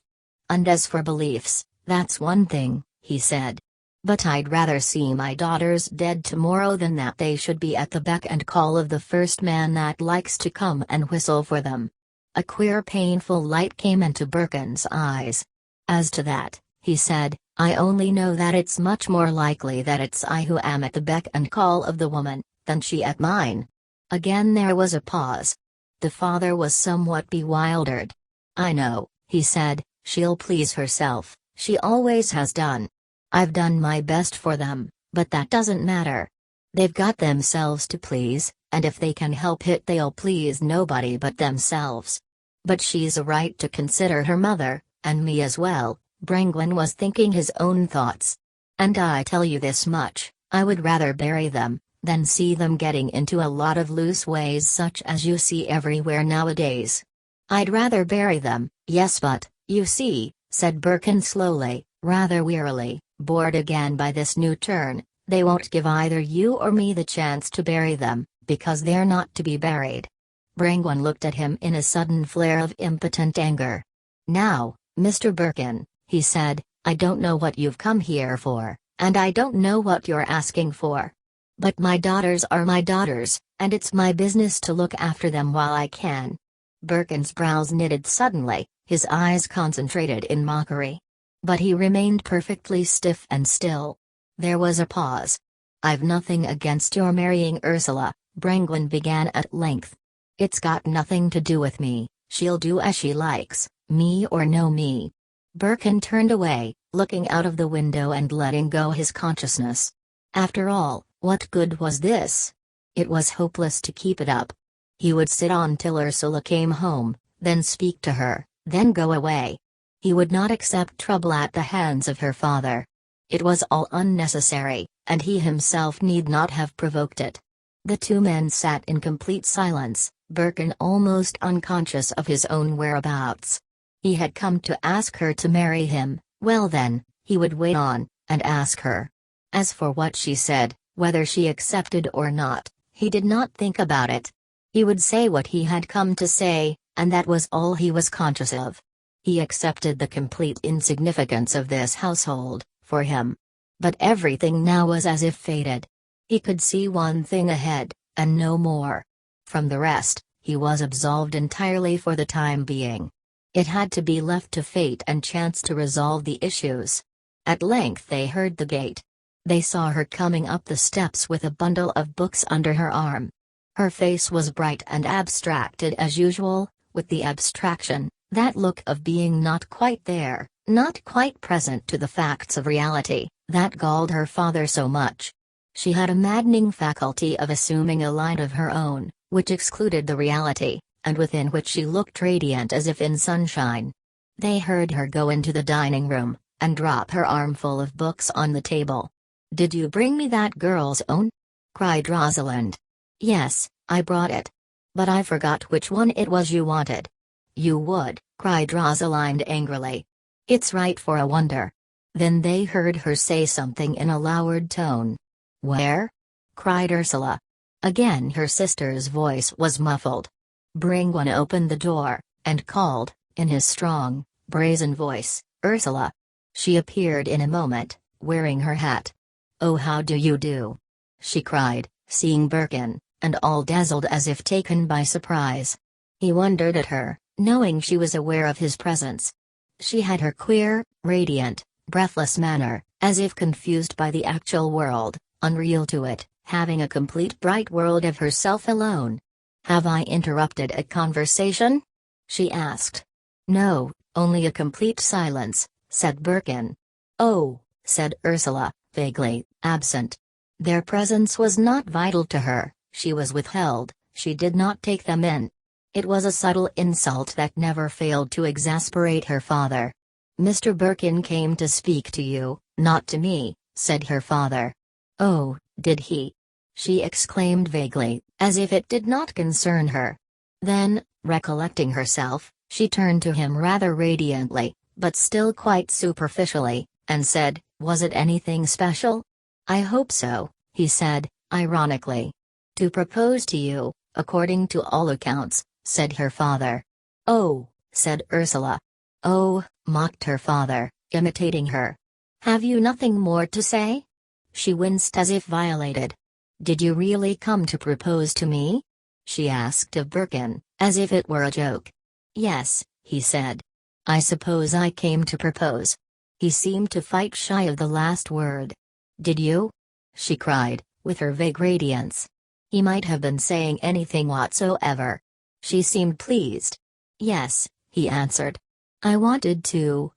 "And as for beliefs, that's one thing," he said. "But I'd rather see my daughters dead tomorrow than that they should be at the beck and call of the first man that likes to come and whistle for them." A queer painful light came into Birkin's eyes. "As to that," he said, "I only know that it's much more likely that it's I who am at the beck and call of the woman, than she at mine." Again there was a pause. The father was somewhat bewildered. "I know," he said, "she'll please herself, she always has done. I've done my best for them, but that doesn't matter. They've got themselves to please, and if they can help it they'll please nobody but themselves. But she's a right to consider her mother, and me as well." Brangwen was thinking his own thoughts. "And I tell you this much, I would rather bury them than see them getting into a lot of loose ways such as you see everywhere nowadays." "I'd rather bury them, yes, but, you see," said Birkin slowly, rather wearily, bored again by this new turn, "they won't give either you or me the chance to bury them, because they're not to be buried." Brangwen looked at him in a sudden flare of impotent anger. "Now, Mr. Birkin," he said, "I don't know what you've come here for, and I don't know what you're asking for. But my daughters are my daughters, and it's my business to look after them while I can." Birkin's brows knitted suddenly, his eyes concentrated in mockery. But he remained perfectly stiff and still. There was a pause. "I've nothing against your marrying Ursula," Brangwen began at length. "It's got nothing to do with me, she'll do as she likes, me or no me." Birkin turned away, looking out of the window and letting go his consciousness. After all, what good was this? It was hopeless to keep it up. He would sit on till Ursula came home, then speak to her, then go away. He would not accept trouble at the hands of her father. It was all unnecessary, and he himself need not have provoked it. The two men sat in complete silence, Birkin almost unconscious of his own whereabouts. He had come to ask her to marry him, well then, he would wait on, and ask her. As for what she said, whether she accepted or not, he did not think about it. He would say what he had come to say, and that was all he was conscious of. He accepted the complete insignificance of this household, for him. But everything now was as if fated. He could see one thing ahead, and no more. From the rest, he was absolved entirely for the time being. It had to be left to fate and chance to resolve the issues. At length they heard the gate. They saw her coming up the steps with a bundle of books under her arm. Her face was bright and abstracted as usual, with the abstraction, that look of being not quite there, not quite present to the facts of reality, that galled her father so much. She had a maddening faculty of assuming a line of her own, which excluded the reality, and within which she looked radiant as if in sunshine. They heard her go into the dining room, and drop her armful of books on the table. "Did you bring me that girl's own?" cried Rosalind. "Yes, I brought it. But I forgot which one it was you wanted." "You would," cried Rosalind angrily. "It's right for a wonder." Then they heard her say something in a lowered tone. "Where?" cried Ursula. Again her sister's voice was muffled. Brangwen opened the door, and called, in his strong, brazen voice, "Ursula." She appeared in a moment, wearing her hat. "Oh, how do you do?" she cried, seeing Birkin, and all dazzled as if taken by surprise. He wondered at her, knowing she was aware of his presence. She had her queer, radiant, breathless manner, as if confused by the actual world, unreal to it, having a complete bright world of herself alone. "Have I interrupted a conversation?" she asked. "No, only a complete silence," said Birkin. "Oh," said Ursula, vaguely, absent. Their presence was not vital to her, she was withheld, she did not take them in. It was a subtle insult that never failed to exasperate her father. "Mr. Birkin came to speak to you, not to me," said her father. "Oh, did he?" she exclaimed vaguely, as if it did not concern her. Then, recollecting herself, she turned to him rather radiantly, but still quite superficially, and said, "Was it anything special?" "I hope so," he said, ironically. "To propose to you, according to all accounts," said her father. "Oh," said Ursula. "Oh," mocked her father, imitating her. "Have you nothing more to say?" She winced as if violated. "Did you really come to propose to me?" she asked of Birkin, as if it were a joke. "Yes," he said. "I suppose I came to propose." He seemed to fight shy of the last word. "Did you?" she cried, with her vague radiance. He might have been saying anything whatsoever. She seemed pleased. "Yes," he answered. I wanted you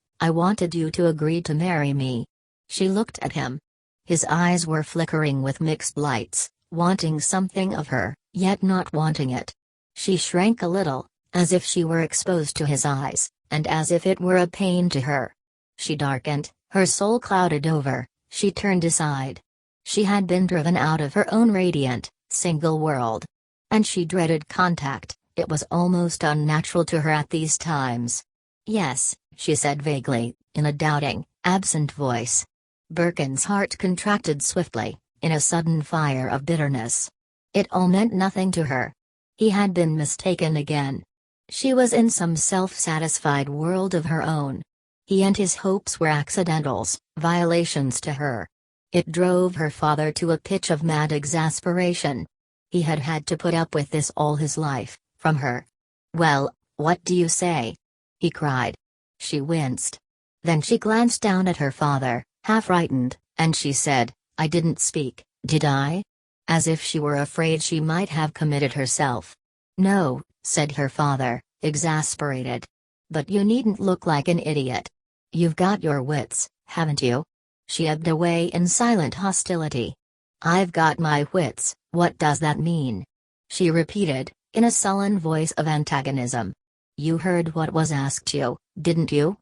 to agree to marry me." She looked at him. His eyes were flickering with mixed lights, wanting something of her, yet not wanting it. She shrank a little, as if she were exposed to his eyes, and as if it were a pain to her. She darkened, her soul clouded over, she turned aside. She had been driven out of her own radiant, single world. And she dreaded contact, it was almost unnatural to her at these times. "Yes," she said vaguely, in a doubting, absent voice. Birkin's heart contracted swiftly, in a sudden fire of bitterness. It all meant nothing to her. He had been mistaken again. She was in some self-satisfied world of her own. He and his hopes were accidentals, violations to her. It drove her father to a pitch of mad exasperation. He had had to put up with this all his life, from her. "Well, what do you say?" he cried. She winced. Then she glanced down at her father, half frightened, and she said, "I didn't speak, did I?" As if she were afraid she might have committed herself. "No," said her father, exasperated. "But you needn't look like an idiot. You've got your wits, haven't you?" She ebbed away in silent hostility. "I've got my wits, what does that mean?" she repeated, in a sullen voice of antagonism. "You heard what was asked you, didn't you?"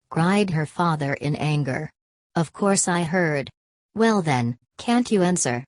cried her father in anger. "Of course I heard." "Well then, can't you answer?"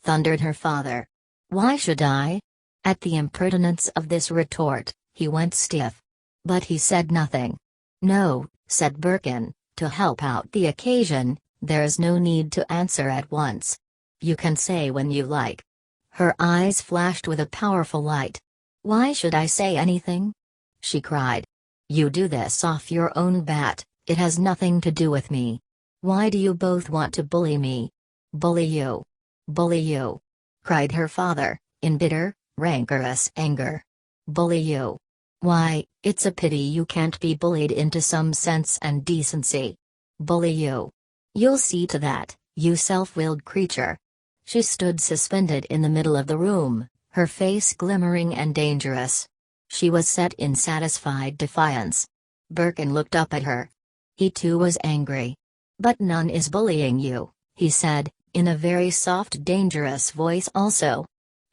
thundered her father. "Why should I?" At the impertinence of this retort, he went stiff. But he said nothing. "No," said Birkin, "to help out the occasion, there's no need to answer at once. You can say when you like." Her eyes flashed with a powerful light. "Why should I say anything?" she cried. "You do this off your own bat, it has nothing to do with me. Why do you both want to bully me?" "Bully you? Bully you?" cried her father, in bitter, rancorous anger. "Bully you? Why, it's a pity you can't be bullied into some sense and decency. Bully you? You'll see to that, you self-willed creature." She stood suspended in the middle of the room, her face glimmering and dangerous. She was set in satisfied defiance. Birkin looked up at her. He too was angry. "But none is bullying you," he said, in a very soft dangerous voice also.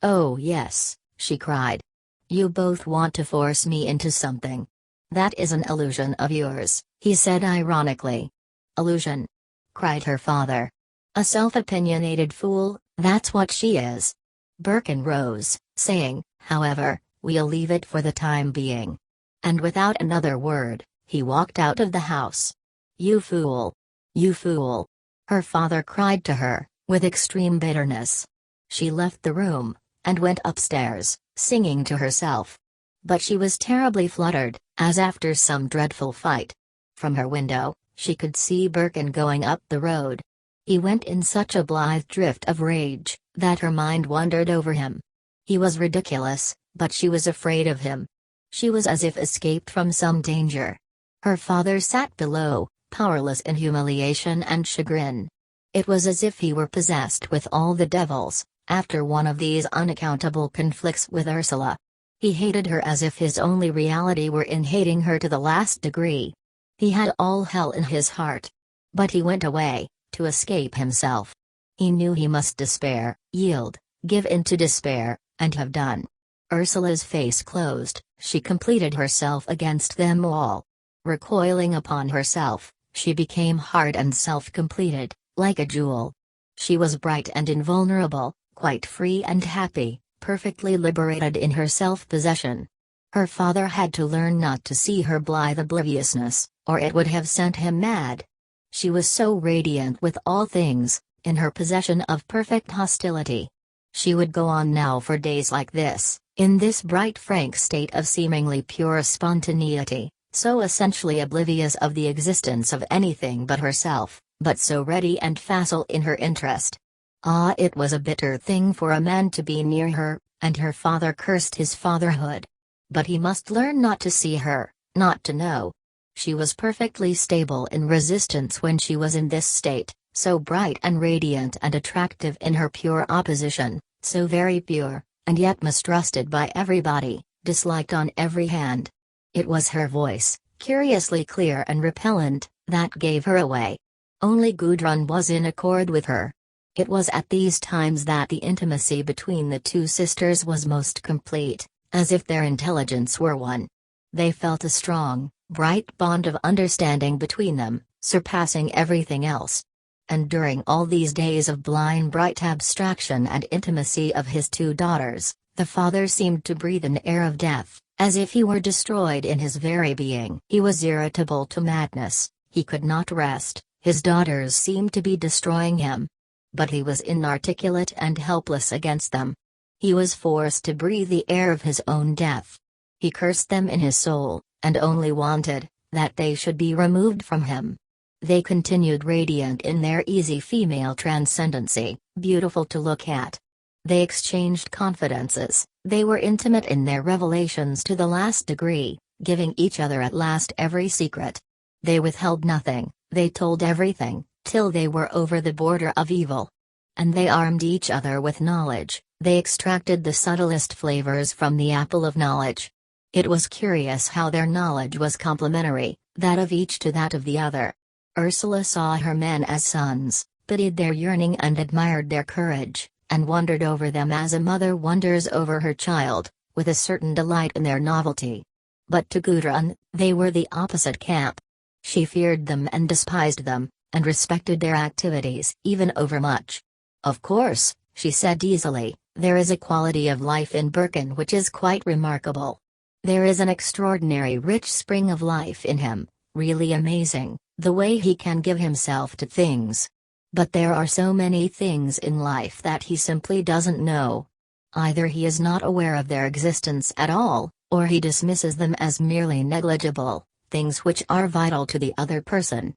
"Oh yes," she cried. "You both want to force me into something. That is an illusion of yours," he said ironically. "Illusion?" cried her father. "A self-opinionated fool, that's what she is." Birkin rose, saying, however, "We'll leave it for the time being." And without another word, he walked out of the house. "You fool! You fool!" her father cried to her, with extreme bitterness. She left the room, and went upstairs, singing to herself. But she was terribly fluttered, as after some dreadful fight. From her window, she could see Birkin going up the road. He went in such a blithe drift of rage, that her mind wandered over him. He was ridiculous, but she was afraid of him. She was as if escaped from some danger. Her father sat below, powerless in humiliation and chagrin. It was as if he were possessed with all the devils, after one of these unaccountable conflicts with Ursula. He hated her as if his only reality were in hating her to the last degree. He had all hell in his heart. But he went away, to escape himself. He knew he must despair, yield, give in to despair, and have done. Ursula's face closed, she completed herself against them all. Recoiling upon herself, she became hard and self-completed, like a jewel. She was bright and invulnerable, quite free and happy, perfectly liberated in her self-possession. Her father had to learn not to see her blithe obliviousness, or it would have sent him mad. She was so radiant with all things, in her possession of perfect hostility. She would go on now for days like this, in this bright frank state of seemingly pure spontaneity, so essentially oblivious of the existence of anything but herself, but so ready and facile in her interest. Ah, it was a bitter thing for a man to be near her, and her father cursed his fatherhood. But he must learn not to see her, not to know. She was perfectly stable in resistance when she was in this state, so bright and radiant and attractive in her pure opposition, so very pure, and yet mistrusted by everybody, disliked on every hand. It was her voice, curiously clear and repellent, that gave her away. Only Gudrun was in accord with her. It was at these times that the intimacy between the two sisters was most complete, as if their intelligence were one. They felt a strong, bright bond of understanding between them, surpassing everything else. And during all these days of blind bright abstraction and intimacy of his two daughters, the father seemed to breathe an air of death, as if he were destroyed in his very being. He was irritable to madness, he could not rest, his daughters seemed to be destroying him. But he was inarticulate and helpless against them. He was forced to breathe the air of his own death. He cursed them in his soul, and only wanted that they should be removed from him. They continued radiant in their easy female transcendency, beautiful to look at. They exchanged confidences, they were intimate in their revelations to the last degree, giving each other at last every secret. They withheld nothing, they told everything, till they were over the border of evil. And they armed each other with knowledge, they extracted the subtlest flavors from the apple of knowledge. It was curious how their knowledge was complementary, that of each to that of the other. Ursula saw her men as sons, pitied their yearning and admired their courage, and wondered over them as a mother wonders over her child, with a certain delight in their novelty. But to Gudrun, they were the opposite camp. She feared them and despised them, and respected their activities even overmuch. Of course, she said easily, there is a quality of life in Birkin which is quite remarkable. There is an extraordinary rich spring of life in him, really amazing, the way he can give himself to things. But there are so many things in life that he simply doesn't know. Either he is not aware of their existence at all, or he dismisses them as merely negligible, things which are vital to the other person.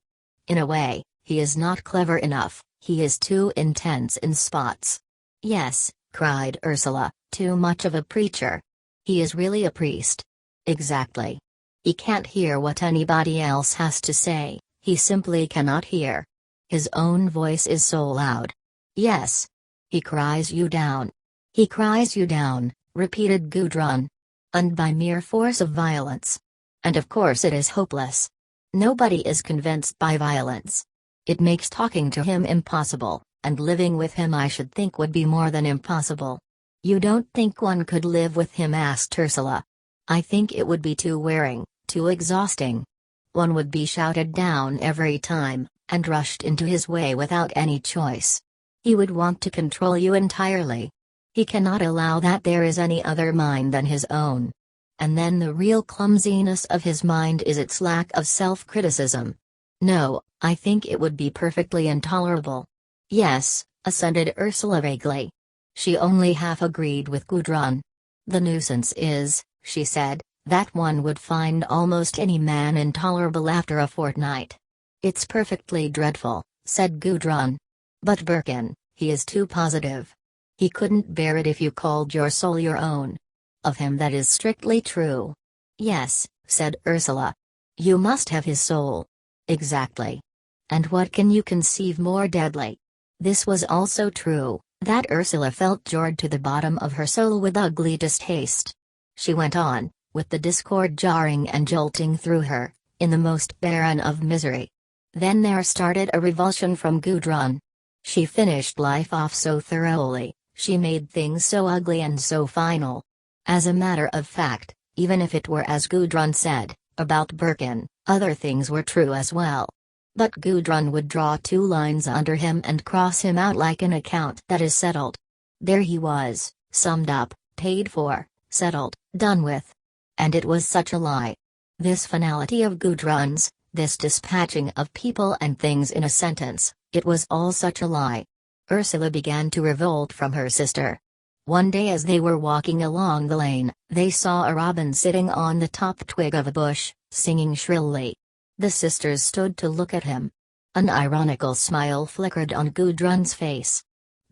In a way, he is not clever enough, he is too intense in spots. Yes, cried Ursula, too much of a preacher. He is really a priest. Exactly. He can't hear what anybody else has to say, he simply cannot hear. His own voice is so loud. Yes. He cries you down. He cries you down, repeated Gudrun. And by mere force of violence. And of course it is hopeless. Nobody is convinced by violence. It makes talking to him impossible, and living with him I should think would be more than impossible. You don't think one could live with him? Asked Ursula. I think it would be too wearing, too exhausting. One would be shouted down every time, and rushed into his way without any choice. He would want to control you entirely. He cannot allow that there is any other mind than his own. And then the real clumsiness of his mind is its lack of self-criticism. No, I think it would be perfectly intolerable. Yes, assented Ursula vaguely. She only half agreed with Gudrun. The nuisance is, she said, that one would find almost any man intolerable after a fortnight. It's perfectly dreadful, said Gudrun. But Birkin, he is too positive. He couldn't bear it if you called your soul your own. Of him that is strictly true. Yes, said Ursula. You must have his soul. Exactly. And what can you conceive more deadly? This was also true, that Ursula felt jarred to the bottom of her soul with ugly distaste. She went on, with the discord jarring and jolting through her, in the most barren of misery. Then there started a revulsion from Gudrun. She finished life off so thoroughly, she made things so ugly and so final. As a matter of fact, even if it were as Gudrun said, about Birkin, other things were true as well. But Gudrun would draw two lines under him and cross him out like an account that is settled. There he was, summed up, paid for, settled, done with. And it was such a lie. This finality of Gudrun's, this dispatching of people and things in a sentence, it was all such a lie. Ursula began to revolt from her sister. One day as they were walking along the lane, they saw a robin sitting on the top twig of a bush, singing shrilly. The sisters stood to look at him. An ironical smile flickered on Gudrun's face.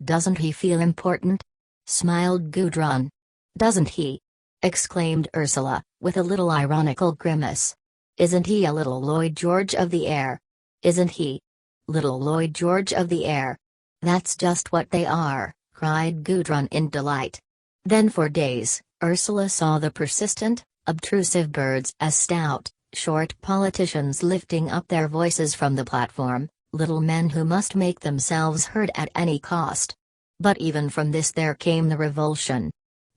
"Doesn't he feel important?" smiled Gudrun. "Doesn't he?" exclaimed Ursula, with a little ironical grimace. "Isn't he a little Lloyd George of the air? Isn't he? Little Lloyd George of the air. That's just what they are," cried Gudrun in delight. Then for days, Ursula saw the persistent, obtrusive birds as stout, short politicians lifting up their voices from the platform, little men who must make themselves heard at any cost. But even from this there came the revulsion.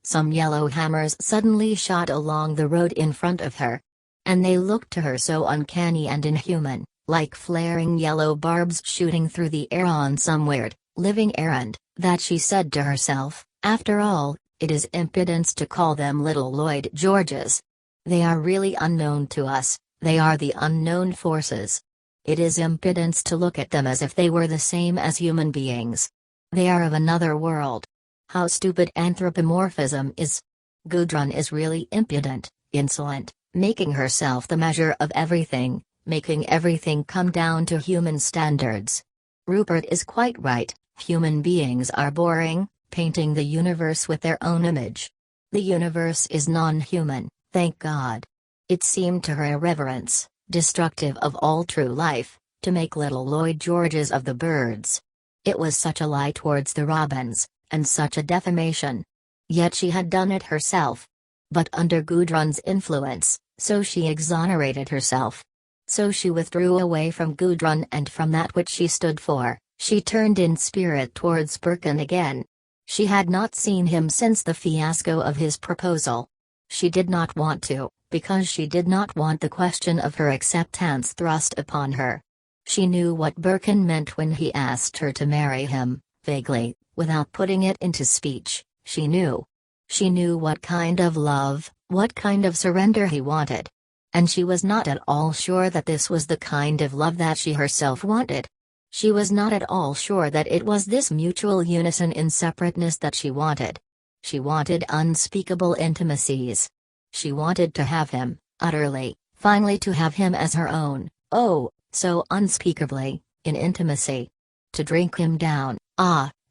Some yellow hammers suddenly shot along the road in front of her. And they looked to her so uncanny and inhuman, like flaring yellow barbs shooting through the air on some weird, living errand, that she said to herself, after all, it is impudence to call them little Lloyd Georges. They are really unknown to us, they are the unknown forces. It is impudence to look at them as if they were the same as human beings. They are of another world. How stupid anthropomorphism is. Gudrun is really impudent, insolent, making herself the measure of everything, making everything come down to human standards. Rupert is quite right, human beings are boring, painting the universe with their own image. The universe is non-human. Thank God. It seemed to her irreverence, destructive of all true life, to make little Lloyd Georges of the birds. It was such a lie towards the robins, and such a defamation. Yet she had done it herself. But under Gudrun's influence, so she exonerated herself. So she withdrew away from Gudrun and from that which she stood for, she turned in spirit towards Birkin again. She had not seen him since the fiasco of his proposal. She did not want to, because she did not want the question of her acceptance thrust upon her. She knew what Birkin meant when he asked her to marry him, vaguely, without putting it into speech, she knew. She knew what kind of love, what kind of surrender he wanted. And she was not at all sure that this was the kind of love that she herself wanted. She was not at all sure that it was this mutual unison in separateness that she wanted. She wanted unspeakable intimacies. She wanted to have him, utterly, finally to have him as her own, oh, so unspeakably, in intimacy. To drink him down,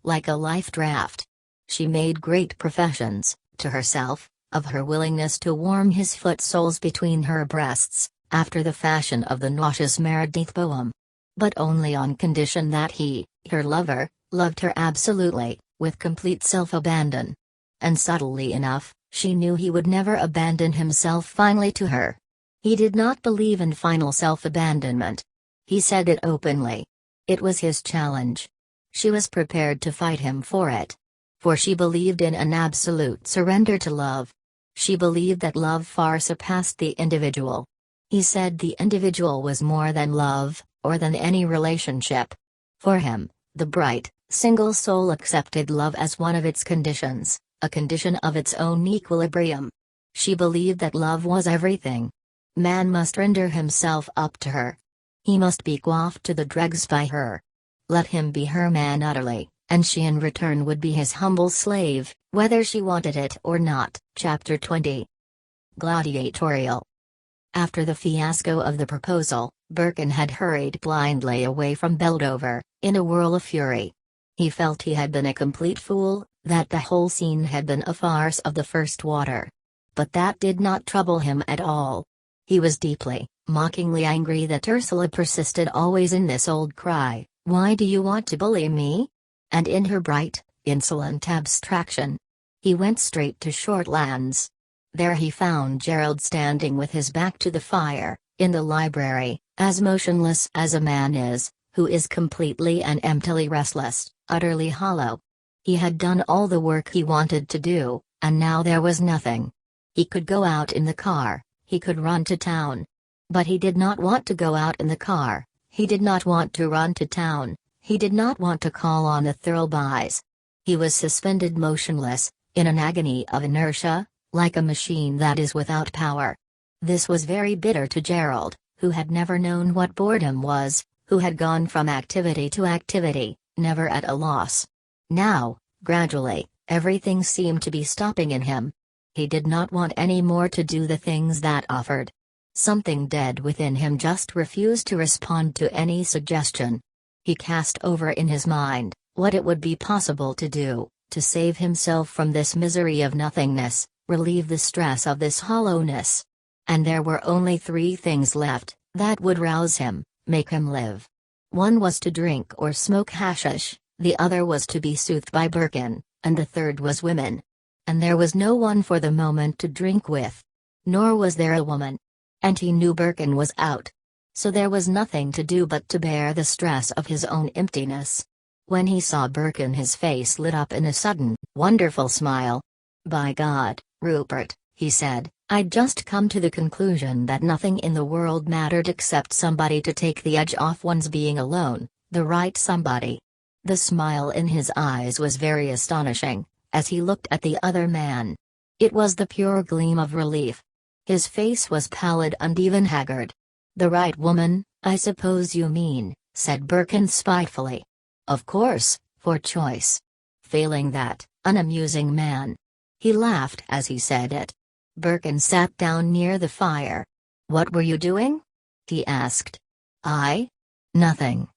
like a life draught. She made great professions, to herself, of her willingness to warm his foot soles between her breasts, after the fashion of the nauseous Meredith poem. But only on condition that he, her lover, loved her absolutely, with complete self-abandon. And subtly enough, she knew he would never abandon himself finally to her. He did not believe in final self-abandonment. He said it openly. It was his challenge. She was prepared to fight him for it. For she believed in an absolute surrender to love. She believed that love far surpassed the individual. He said the individual was more than love, or than any relationship. For him, the bright, single soul accepted love as one of its conditions, a condition of its own equilibrium. She believed that love was everything. Man must render himself up to her. He must be coiffed to the dregs by her. Let him be her man utterly, and she in return would be his humble slave, whether she wanted it or not. Chapter 20. Gladiatorial. After the fiasco of the proposal, Birkin had hurried blindly away from Beldover, in a whirl of fury. He felt he had been a complete fool, that the whole scene had been a farce of the first water. But that did not trouble him at all. He was deeply, mockingly angry that Ursula persisted always in this old cry, "Why do you want to bully me?" And in her bright, insolent abstraction. He went straight to Shortlands. There he found Gerald standing with his back to the fire, in the library, as motionless as a man is, who is completely and emptily restless, utterly hollow. He had done all the work he wanted to do, and now there was nothing. He could go out in the car, he could run to town. But he did not want to go out in the car, he did not want to run to town, he did not want to call on the Thirlbys. He was suspended motionless, in an agony of inertia, like a machine that is without power. This was very bitter to Gerald, who had never known what boredom was, who had gone from activity to activity, never at a loss. Now, gradually, everything seemed to be stopping in him. He did not want any more to do the things that offered. Something dead within him just refused to respond to any suggestion. He cast over in his mind what it would be possible to do, to save himself from this misery of nothingness, relieve the stress of this hollowness. And there were only three things left, that would rouse him, make him live. One was to drink or smoke hashish, the other was to be soothed by Birkin, and the third was women. And there was no one for the moment to drink with. Nor was there a woman. And he knew Birkin was out. So there was nothing to do but to bear the stress of his own emptiness. When he saw Birkin, his face lit up in a sudden, wonderful smile. "By God, Rupert," he said, "I'd just come to the conclusion that nothing in the world mattered except somebody to take the edge off one's being alone, the right somebody." The smile in his eyes was very astonishing, as he looked at the other man. It was the pure gleam of relief. His face was pallid and even haggard. "The right woman, I suppose you mean," said Birkin spitefully. "Of course, for choice. Failing that, an amusing man." He laughed as he said it. Birkin sat down near the fire. "What were you doing?" he asked. "I? Nothing.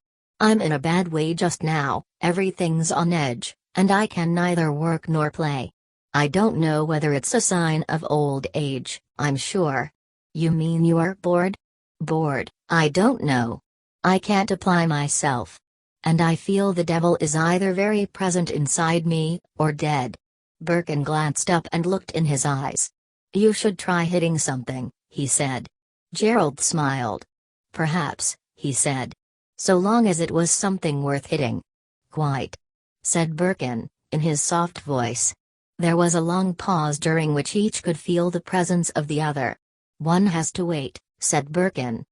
I'm in a bad way just now, everything's on edge, and I can neither work nor play. I don't know whether it's a sign of old age, I'm sure." "You mean you're bored?" "Bored, I don't know. I can't apply myself. And I feel the devil is either very present inside me, or dead." Birkin glanced up and looked in his eyes. "You should try hitting something," he said. Gerald smiled. "Perhaps," he said. "So long as it was something worth hitting." "Quite," said Birkin, in his soft voice. There was a long pause during which each could feel the presence of the other. "One has to wait," said Birkin.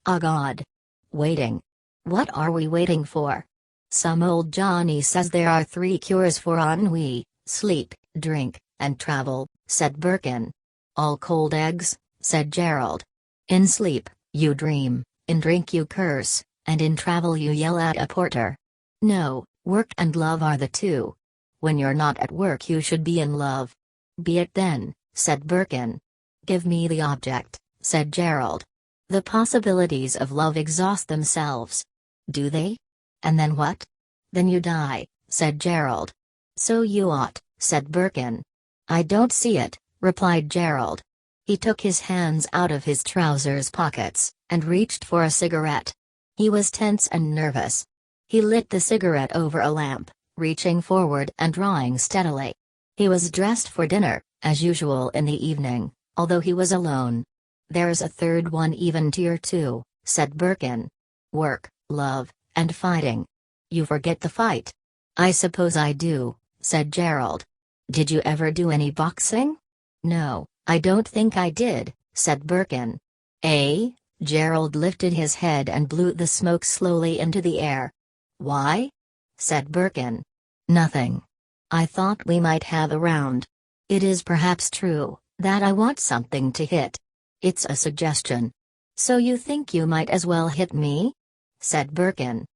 "Ah God. Waiting. What are we waiting for?" "Some old Johnny says there are 3 cures for ennui, sleep, drink, and travel," said Birkin. "All cold eggs," said Gerald. "In sleep, you dream, in drink you curse, and in travel you yell at a porter. No, work and love are the 2. When you're not at work you should be in love." "Be it then," said Birkin. "Give me the object," said Gerald. "The possibilities of love exhaust themselves." "Do they? And then what?" "Then you die," said Gerald. "So you ought," said Birkin. "I don't see it," replied Gerald. He took his hands out of his trousers pockets, and reached for a cigarette. He was tense and nervous. He lit the cigarette over a lamp, reaching forward and drawing steadily. He was dressed for dinner, as usual in the evening, although he was alone. "There's a third one even tier too," said Birkin. "Work, love, and fighting. You forget the fight." "I suppose I do," said Gerald. "Did you ever do any boxing?" "No, I don't think I did," said Birkin. "Eh?" Gerald lifted his head and blew the smoke slowly into the air. "Why?" said Birkin. "Nothing. I thought we might have a round. It is perhaps true that I want something to hit. It's a suggestion." "So you think you might as well hit me?" said Birkin.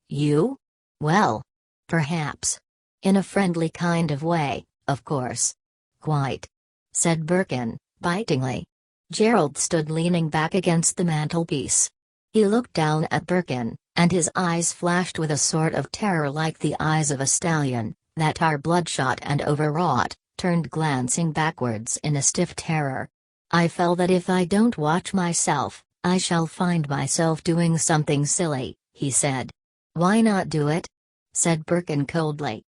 "You? Well, perhaps. In a friendly kind of way, of course." "Quite," said Birkin, bitingly. Gerald stood leaning back against the mantelpiece. He looked down at Birkin, and his eyes flashed with a sort of terror like the eyes of a stallion, that are bloodshot and overwrought, turned glancing backwards in a stiff terror. I felt that if I don't watch myself, I shall find myself doing something silly, he said. Why not do it? Said Birkin coldly.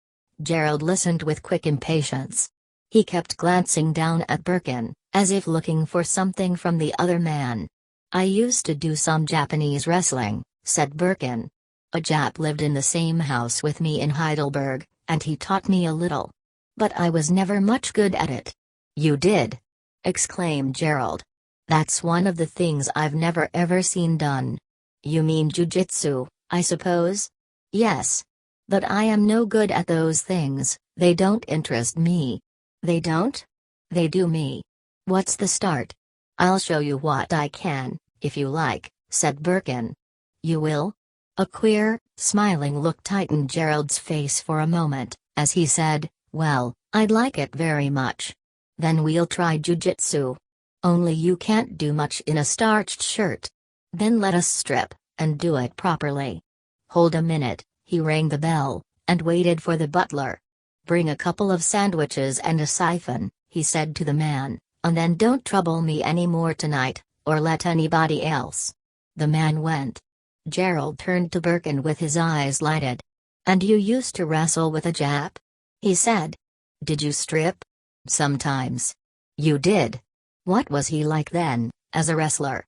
Gerald listened with quick impatience. He kept glancing down at Birkin, as if looking for something from the other man. I used to do some Japanese wrestling, said Birkin. A Jap lived in the same house with me in Heidelberg, and he taught me a little. But I was never much good at it. You did? Exclaimed Gerald. That's one of the things I've never ever seen done. You mean jujitsu, I suppose? Yes. But I am no good at those things, they don't interest me. They don't? They do me. What's the start? I'll show you what I can, if you like, said Birkin. You will? A queer, smiling look tightened Gerald's face for a moment, as he said, well, I'd like it very much. Then we'll try jujitsu. Only you can't do much in a starched shirt. Then let us strip, and do it properly. Hold a minute, he rang the bell, and waited for the butler. Bring a couple of sandwiches and a siphon, he said to the man, and then don't trouble me any more tonight, or let anybody else. The man went. Gerald turned to Birkin with his eyes lighted. And you used to wrestle with a Jap? He said. Did you strip? Sometimes. You did? What was he like then, as a wrestler?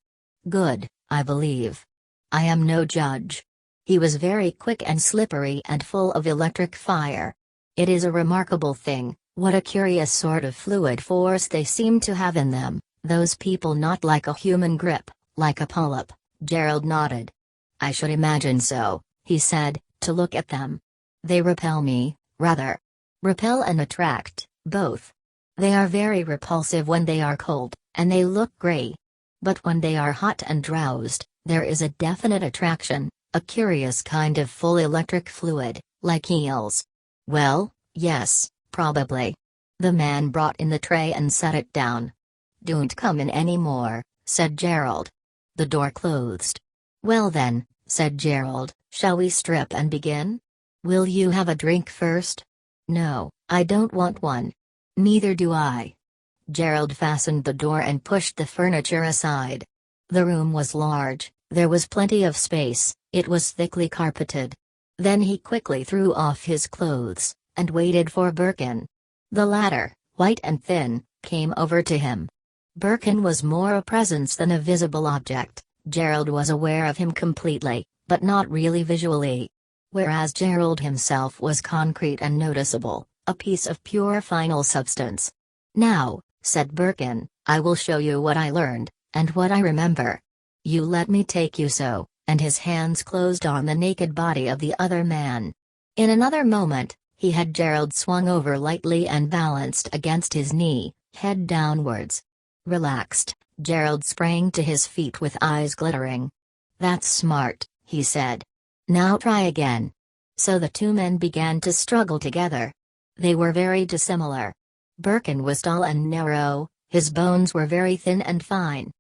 Good, I believe. I am no judge. He was very quick and slippery and full of electric fire. It is a remarkable thing, what a curious sort of fluid force they seem to have in them, those people not like a human grip, like a polyp. Gerald nodded. I should imagine so, he said, to look at them. They repel me, rather. Repel and attract, both. They are very repulsive when they are cold, and they look grey. But when they are hot and drowsed, there is a definite attraction, a curious kind of full electric fluid, like eels. Well, yes, probably. The man brought in the tray and set it down. Don't come in any more, said Gerald. The door closed. Well then, said Gerald, shall we strip and begin? Will you have a drink first? No, I don't want one. Neither do I. Gerald fastened the door and pushed the furniture aside. The room was large, there was plenty of space, it was thickly carpeted. Then he quickly threw off his clothes, and waited for Birkin. The latter, white and thin, came over to him. Birkin was more a presence than a visible object. Gerald was aware of him completely, but not really visually. Whereas Gerald himself was concrete and noticeable, a piece of pure final substance. Now, said Birkin, I will show you what I learned, and what I remember. You let me take you so, and his hands closed on the naked body of the other man. In another moment, he had Gerald swung over lightly and balanced against his knee, head downwards. Relaxed, Gerald sprang to his feet with eyes glittering. That's smart, he said. Now try again. So the two men began to struggle together. They were very dissimilar. Birkin was tall and narrow, his bones were very thin and fine.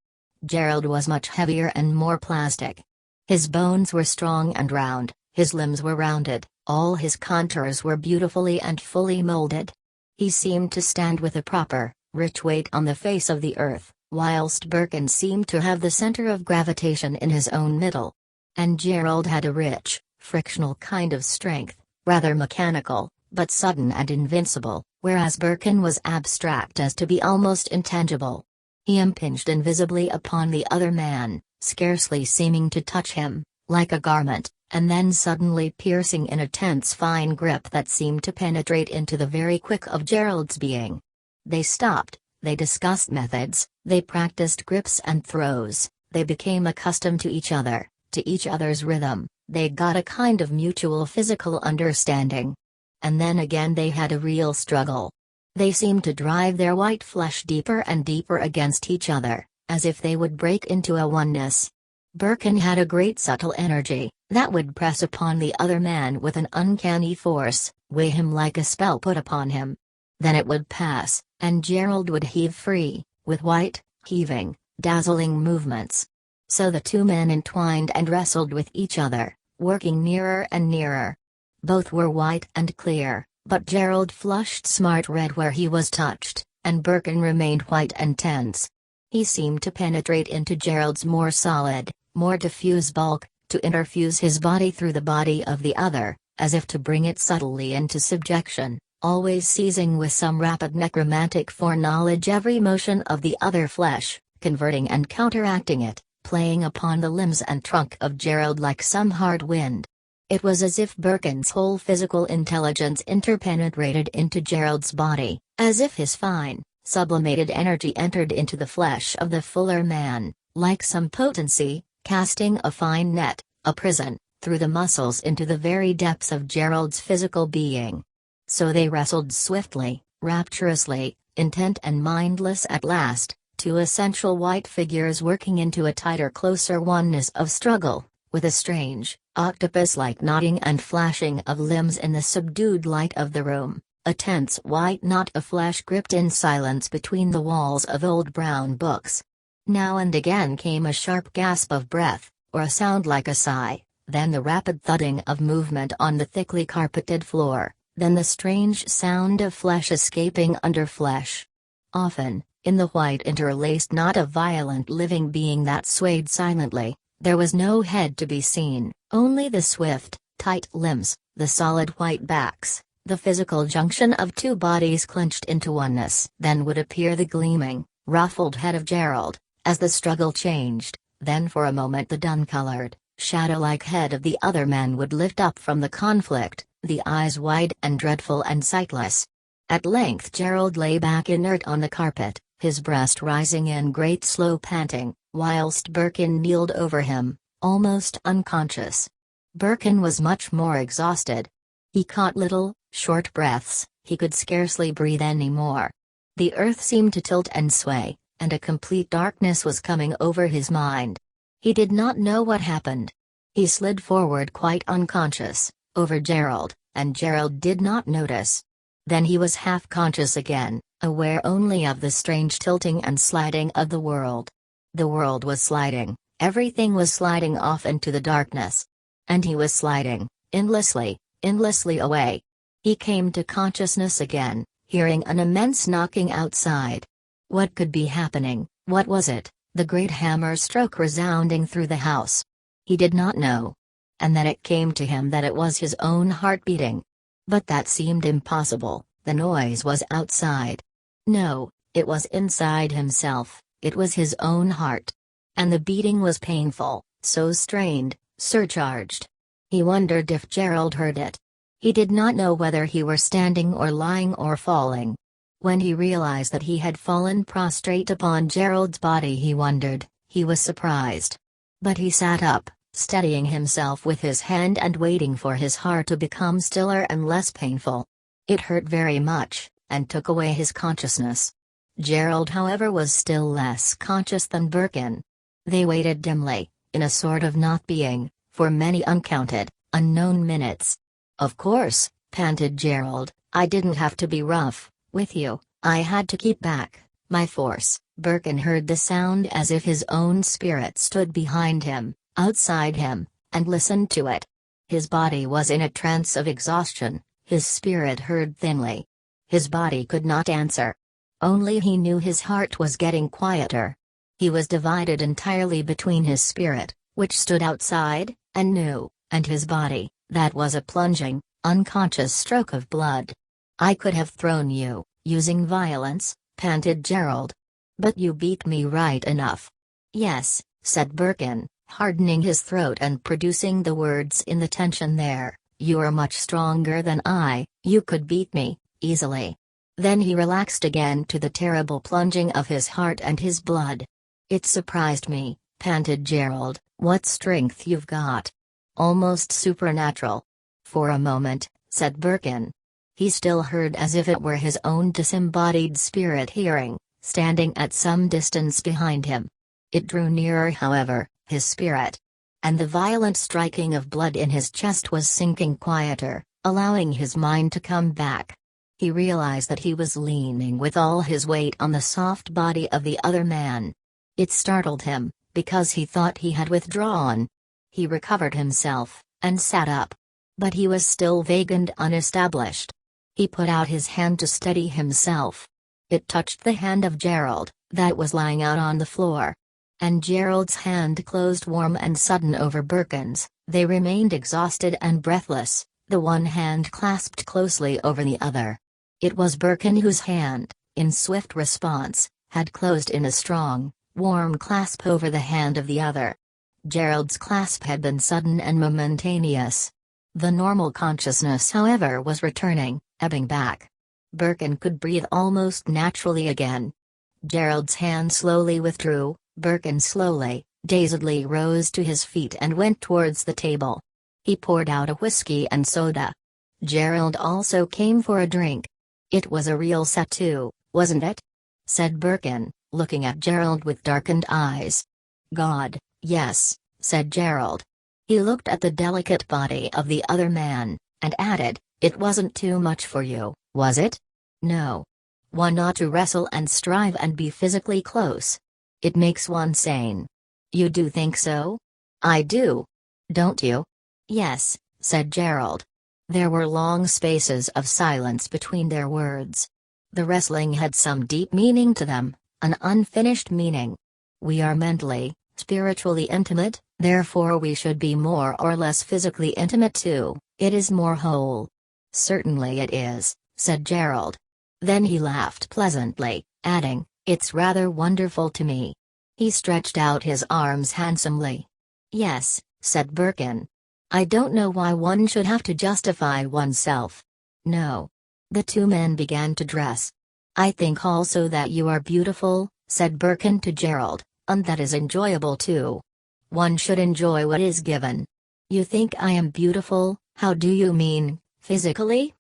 Gerald was much heavier and more plastic. His bones were strong and round, his limbs were rounded, all his contours were beautifully and fully molded. He seemed to stand with a proper, rich weight on the face of the earth, whilst Birkin seemed to have the center of gravitation in his own middle. And Gerald had a rich, frictional kind of strength, rather mechanical, but sudden and invincible, whereas Birkin was abstract as to be almost intangible. He impinged invisibly upon the other man, scarcely seeming to touch him, like a garment, and then suddenly piercing in a tense fine grip that seemed to penetrate into the very quick of Gerald's being. They stopped, they discussed methods, they practiced grips and throws, they became accustomed to each other's rhythm, they got a kind of mutual physical understanding. And then again they had a real struggle. They seemed to drive their white flesh deeper and deeper against each other, as if they would break into a oneness. Birkin had a great subtle energy, that would press upon the other man with an uncanny force, weigh him like a spell put upon him. Then it would pass, and Gerald would heave free, with white, heaving, dazzling movements. So the two men entwined and wrestled with each other, working nearer and nearer. Both were white and clear, but Gerald flushed smart red where he was touched, and Birkin remained white and tense. He seemed to penetrate into Gerald's more solid, more diffuse bulk, to interfuse his body through the body of the other, as if to bring it subtly into subjection, always seizing with some rapid necromantic foreknowledge every motion of the other flesh, converting and counteracting it, playing upon the limbs and trunk of Gerald like some hard wind. It was as if Birkin's whole physical intelligence interpenetrated into Gerald's body, as if his fine, sublimated energy entered into the flesh of the fuller man, like some potency, casting a fine net, a prison, through the muscles into the very depths of Gerald's physical being. So they wrestled swiftly, rapturously, intent and mindless at last, two essential white figures working into a tighter, closer oneness of struggle, with a strange, octopus-like nodding and flashing of limbs in the subdued light of the room, a tense white knot of flesh gripped in silence between the walls of old brown books. Now and again came a sharp gasp of breath, or a sound like a sigh, then the rapid thudding of movement on the thickly carpeted floor, then the strange sound of flesh escaping under flesh. Often, in the white interlaced knot of violent living being that swayed silently, there was no head to be seen, only the swift, tight limbs, the solid white backs, the physical junction of two bodies clenched into oneness. Then would appear the gleaming, ruffled head of Gerald, as the struggle changed, then for a moment the dun-colored, shadow-like head of the other man would lift up from the conflict, the eyes wide and dreadful and sightless. At length Gerald lay back inert on the carpet, his breast rising in great slow panting, whilst Birkin kneeled over him, almost unconscious. Birkin was much more exhausted. He caught little, short breaths, he could scarcely breathe any more. The earth seemed to tilt and sway, and a complete darkness was coming over his mind. He did not know what happened. He slid forward quite unconscious, over Gerald, and Gerald did not notice. Then he was half conscious again, aware only of the strange tilting and sliding of the world. The world was sliding, everything was sliding off into the darkness. And he was sliding, endlessly, endlessly away. He came to consciousness again, hearing an immense knocking outside. What could be happening? What was it? The great hammer stroke resounding through the house. He did not know. And then it came to him that it was his own heart beating. But that seemed impossible, the noise was outside. No, it was inside himself, it was his own heart. And the beating was painful, so strained, surcharged. He wondered if Gerald heard it. He did not know whether he were standing or lying or falling. When he realized that he had fallen prostrate upon Gerald's body, he wondered, he was surprised. But he sat up, steadying himself with his hand and waiting for his heart to become stiller and less painful. It hurt very much, and took away his consciousness. Gerald, however, was still less conscious than Birkin. They waited dimly, in a sort of not being, for many uncounted, unknown minutes. "Of course," panted Gerald, "I didn't have to be rough with you, I had to keep back my force." Birkin heard the sound as if his own spirit stood behind him, outside him, and listened to it. His body was in a trance of exhaustion, his spirit heard thinly. His body could not answer. Only he knew his heart was getting quieter. He was divided entirely between his spirit, which stood outside, and knew, and his body, that was a plunging, unconscious stroke of blood. "I could have thrown you, using violence," panted Gerald. "But you beat me right enough." "Yes," said Birkin, hardening his throat and producing the words in the tension there, "you are much stronger than I, you could beat me, easily." Then he relaxed again to the terrible plunging of his heart and his blood. "It surprised me," panted Gerald, "what strength you've got. Almost supernatural." "For a moment," said Birkin. He still heard as if it were his own disembodied spirit hearing, standing at some distance behind him. It drew nearer, however, his spirit. And the violent striking of blood in his chest was sinking quieter, allowing his mind to come back. He realized that he was leaning with all his weight on the soft body of the other man. It startled him, because he thought he had withdrawn. He recovered himself, and sat up. But he was still vague and unestablished. He put out his hand to steady himself. It touched the hand of Gerald, that was lying out on the floor. And Gerald's hand closed warm and sudden over Birkin's. They remained exhausted and breathless, the one hand clasped closely over the other. It was Birkin whose hand, in swift response, had closed in a strong, warm clasp over the hand of the other. Gerald's clasp had been sudden and momentaneous. The normal consciousness, however, was returning, ebbing back. Birkin could breathe almost naturally again. Gerald's hand slowly withdrew. Birkin slowly, dazedly rose to his feet and went towards the table. He poured out a whiskey and soda. Gerald also came for a drink. "It was a real set too, wasn't it?" said Birkin, looking at Gerald with darkened eyes. "God, yes," said Gerald. He looked at the delicate body of the other man, and added, "It wasn't too much for you, was it?" "No. One ought to wrestle and strive and be physically close. It makes one sane." "You do think so?" "I do." "Don't you?" "Yes," said Gerald. There were long spaces of silence between their words. The wrestling had some deep meaning to them, an unfinished meaning. "We are mentally, spiritually intimate, therefore we should be more or less physically intimate too. It is more whole." "Certainly it is," said Gerald. Then he laughed pleasantly, adding, "It's rather wonderful to me." He stretched out his arms handsomely. "Yes," said Birkin. "I don't know why one should have to justify oneself." "No." The two men began to dress. "I think also that you are beautiful," said Birkin to Gerald, "and that is enjoyable too. One should enjoy what is given." "You think I am beautiful? How do you mean, physically?"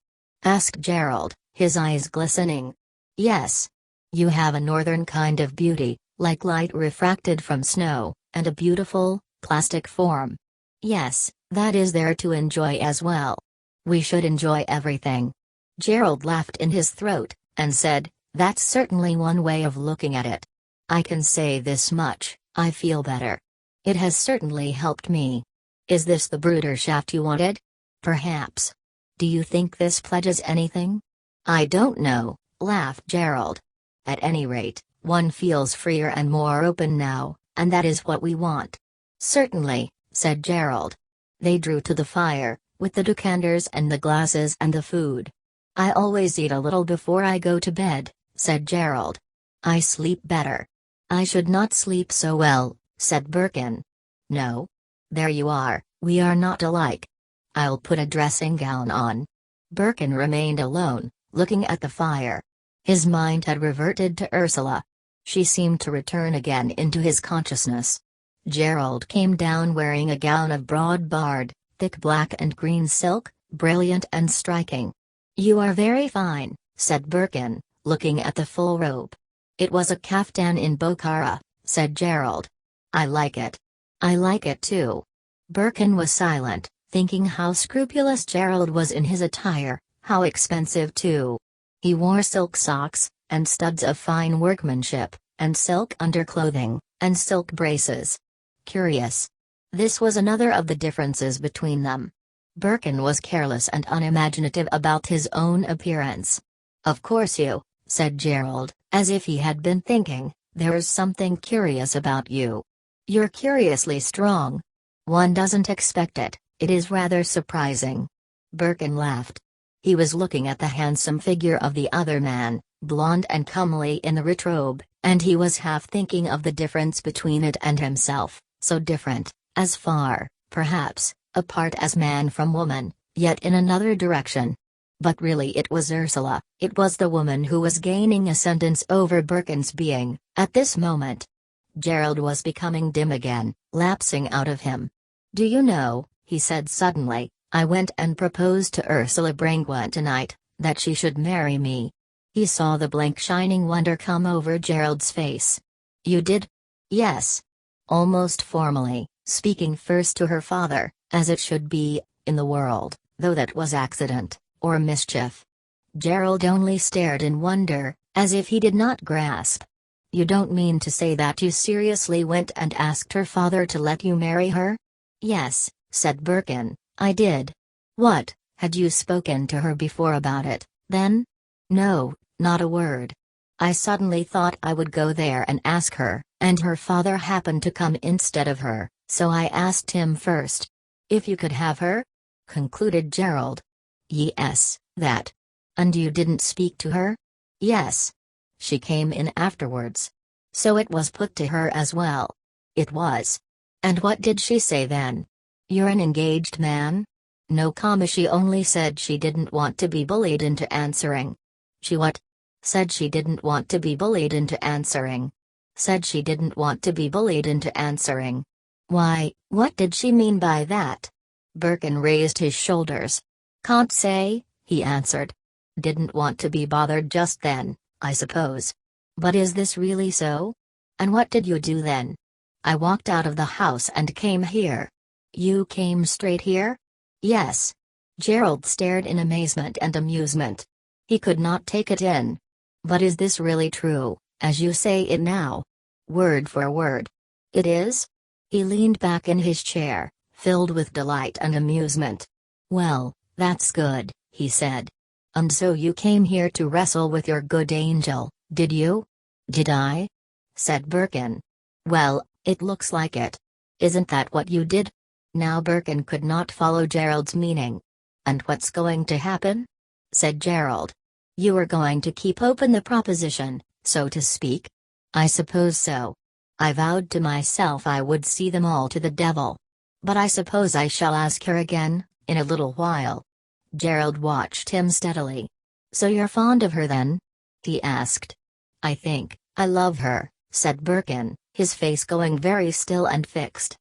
asked Gerald, his eyes glistening. "Yes. You have a northern kind of beauty, like light refracted from snow, and a beautiful, plastic form. Yes, that is there to enjoy as well. We should enjoy everything." Gerald laughed in his throat, and said, "That's certainly one way of looking at it. I can say this much, I feel better. It has certainly helped me. Is this the bruderschaft you wanted? Perhaps. Do you think this pledges anything?" "I don't know," laughed Gerald. "At any rate, one feels freer and more open now, and that is what we want." "Certainly," said Gerald. They drew to the fire, with the decanters and the glasses and the food. "I always eat a little before I go to bed," said Gerald. "I sleep better." "I should not sleep so well," said Birkin. "No? There you are, we are not alike. I'll put a dressing gown on." Birkin remained alone, looking at the fire. His mind had reverted to Ursula. She seemed to return again into his consciousness. Gerald came down wearing a gown of broad-barred, thick black and green silk, brilliant and striking. "You are very fine," said Birkin, looking at the full robe. "It was a kaftan in Bokhara," said Gerald. "I like it." "I like it too." Birkin was silent, thinking how scrupulous Gerald was in his attire, how expensive too. He wore silk socks, and studs of fine workmanship, and silk underclothing, and silk braces. Curious. This was another of the differences between them. Birkin was careless and unimaginative about his own appearance. "Of course you," said Gerald, as if he had been thinking, "there's something curious about you. You're curiously strong. One doesn't expect it, it is rather surprising." Birkin laughed. He was looking at the handsome figure of the other man, blond and comely in the rich robe, and he was half thinking of the difference between it and himself, so different, as far, perhaps, apart as man from woman, yet in another direction. But really it was Ursula, it was the woman who was gaining ascendance over Birkin's being, at this moment. Gerald was becoming dim again, lapsing out of him. "Do you know," he said suddenly, "I went and proposed to Ursula Brangwen tonight, that she should marry me." He saw the blank shining wonder come over Gerald's face. "You did?" "Yes." Almost formally, speaking first to her father, as it should be, in the world, though that was accident, or mischief. Gerald only stared in wonder, as if he did not grasp. "You don't mean to say that you seriously went and asked her father to let you marry her?" "Yes," said Birkin, I did. What, had you spoken to her before about it, then? No, not a word. I suddenly thought I would go there and ask her, and her father happened to come instead of her, so I asked him first. If you could have her? Concluded Gerald. Yes, that. And you didn't speak to her? Yes. She came in afterwards. So it was put to her as well. It was. And what did she say then? You're an engaged man? No, she only said she didn't want to be bullied into answering. She what? Said she didn't want to be bullied into answering. Said she didn't want to be bullied into answering. Why, what did she mean by that? Birkin raised his shoulders. Can't say, he answered. Didn't want to be bothered just then, I suppose. But is this really so? And what did you do then? I walked out of the house and came here. You came straight here? Yes. Gerald stared in amazement and amusement. He could not take it in. But is this really true, as you say it now? Word for word. It is? He leaned back in his chair, filled with delight and amusement. Well, that's good, he said. And so you came here to wrestle with your good angel, did you? Did I? Said Birkin. Well, it looks like it. Isn't that what you did? Now Birkin could not follow Gerald's meaning. And what's going to happen? Said Gerald. You are going to keep open the proposition, so to speak? I suppose so. I vowed to myself I would see them all to the devil. But I suppose I shall ask her again, in a little while. Gerald watched him steadily. So you're fond of her then? He asked. I think, I love her, said Birkin, his face going very still and fixed.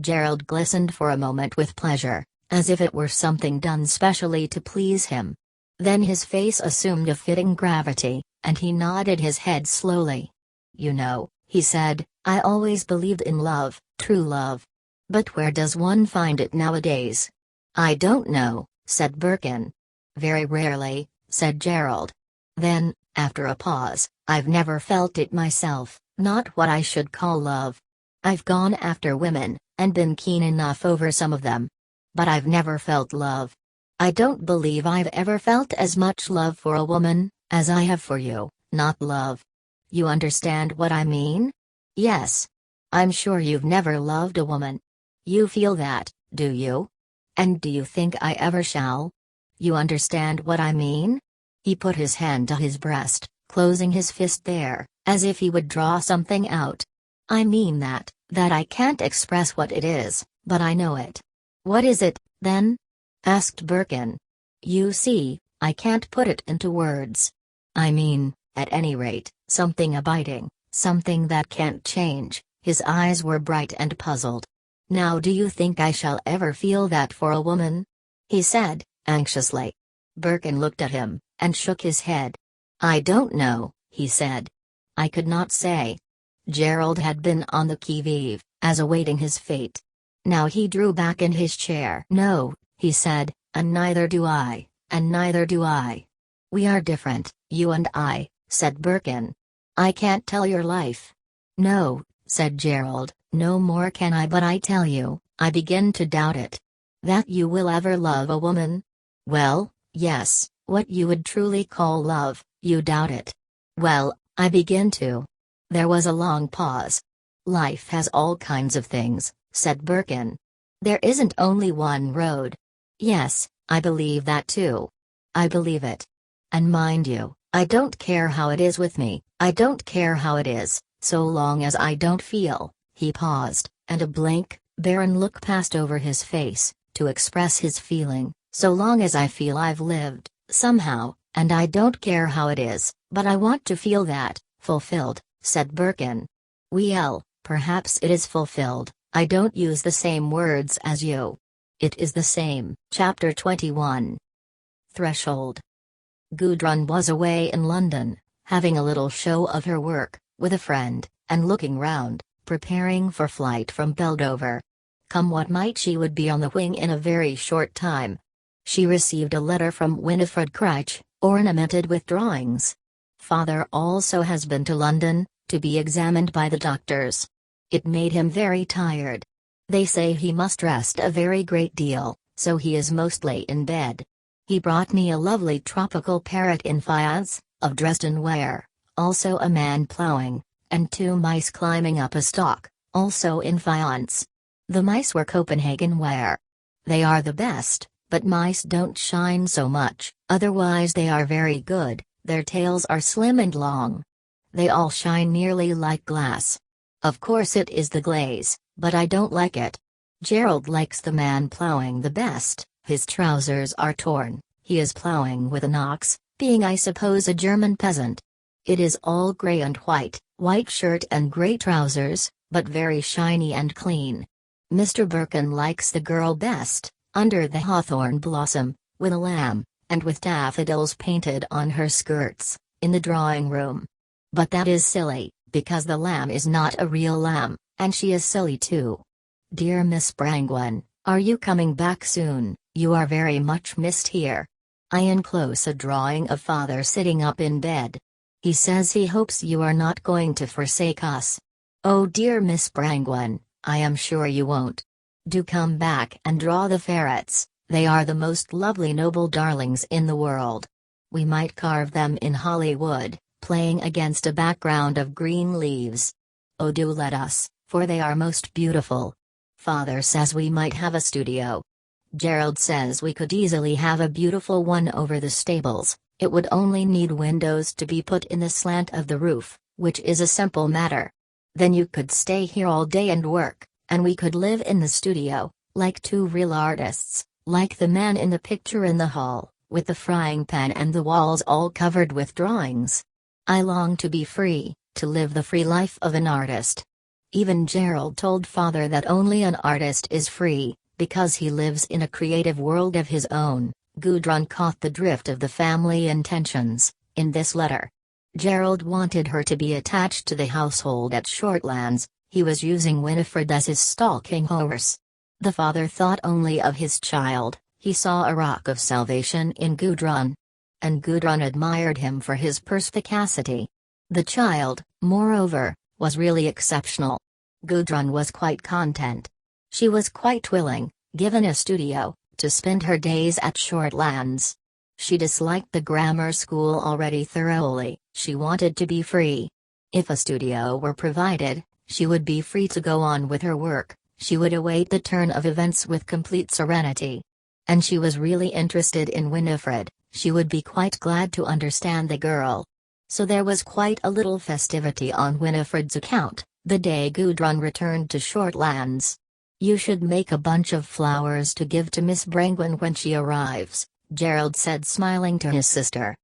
Gerald glistened for a moment with pleasure, as if it were something done specially to please him. Then his face assumed a fitting gravity, and he nodded his head slowly. You know, he said, I always believed in love, true love. But where does one find it nowadays? I don't know, said Birkin. Very rarely, said Gerald. Then, after a pause, I've never felt it myself, not what I should call love. I've gone after women, and been keen enough over some of them. But I've never felt love. I don't believe I've ever felt as much love for a woman, as I have for you, not love. You understand what I mean? Yes. I'm sure you've never loved a woman. You feel that, do you? And do you think I ever shall? You understand what I mean? He put his hand to his breast, closing his fist there, as if he would draw something out. I mean that I can't express what it is, but I know it. What is it, then? Asked Birkin. You see, I can't put it into words. I mean, at any rate, something abiding, something that can't change. His eyes were bright and puzzled. Now do you think I shall ever feel that for a woman? He said, anxiously. Birkin looked at him, and shook his head. I don't know, he said. I could not say. Gerald had been on the qui-vive, as awaiting his fate. Now he drew back in his chair. No, he said, and neither do I, and neither do I. We are different, you and I, said Birkin. I can't tell your life. No, said Gerald, no more can I, but I tell you, I begin to doubt it. That you will ever love a woman? Well, yes, what you would truly call love, you doubt it. Well, I begin to. There was a long pause. Life has all kinds of things, said Birkin. There isn't only one road. Yes, I believe that too. I believe it. And mind you, I don't care how it is with me, I don't care how it is, so long as I don't feel. He paused, and a blank, barren look passed over his face, to express his feeling, so long as I feel I've lived, somehow, and I don't care how it is, but I want to feel that, fulfilled, said Birkin. Well, perhaps it is fulfilled, I don't use the same words as you. It is the same. Chapter 21. Threshold. Gudrun was away in London, having a little show of her work, with a friend, and looking round, preparing for flight from Beldover. Come what might, she would be on the wing in a very short time. She received a letter from Winifred Crich, ornamented with drawings. Father also has been to London, to be examined by the doctors. It made him very tired. They say he must rest a very great deal, so he is mostly in bed. He brought me a lovely tropical parrot in faience, of Dresden ware, also a man ploughing, and 2 mice climbing up a stalk, also in faience. The mice were Copenhagen ware. They are the best, but mice don't shine so much, otherwise they are very good. Their tails are slim and long. They all shine nearly like glass. Of course it is the glaze, but I don't like it. Gerald likes the man ploughing the best. His trousers are torn, he is ploughing with an ox, being I suppose a German peasant. It is all grey and white shirt and grey trousers, but very shiny and clean. Mr. Birkin likes the girl best, under the hawthorn blossom, with a lamb, and with daffodils painted on her skirts, in the drawing room. But that is silly, because the lamb is not a real lamb, and she is silly too. Dear Miss Brangwen, are you coming back soon? You are very much missed here. I enclose a drawing of father sitting up in bed. He says he hopes you are not going to forsake us. Oh dear Miss Brangwen, I am sure you won't. Do come back and draw the ferrets, they are the most lovely noble darlings in the world. We might carve them in Hollywood, playing against a background of green leaves. Oh do let us, for they are most beautiful. Father says we might have a studio. Gerald says we could easily have a beautiful one over the stables, it would only need windows to be put in the slant of the roof, which is a simple matter. Then you could stay here all day and work, and we could live in the studio, like 2 real artists, like the man in the picture in the hall, with the frying pan and the walls all covered with drawings. I long to be free, to live the free life of an artist. Even Gerald told father that only an artist is free, because he lives in a creative world of his own. Gudrun caught the drift of the family intentions, in this letter. Gerald wanted her to be attached to the household at Shortlands, he was using Winifred as his stalking horse. The father thought only of his child, he saw a rock of salvation in Gudrun. And Gudrun admired him for his perspicacity. The child, moreover, was really exceptional. Gudrun was quite content. She was quite willing, given a studio, to spend her days at Shortlands. She disliked the grammar school already thoroughly, she wanted to be free. If a studio were provided, she would be free to go on with her work, she would await the turn of events with complete serenity. And she was really interested in Winifred, she would be quite glad to understand the girl. So there was quite a little festivity on Winifred's account, the day Gudrun returned to Shortlands. You should make a bunch of flowers to give to Miss Brangwen when she arrives, Gerald said smiling to his sister.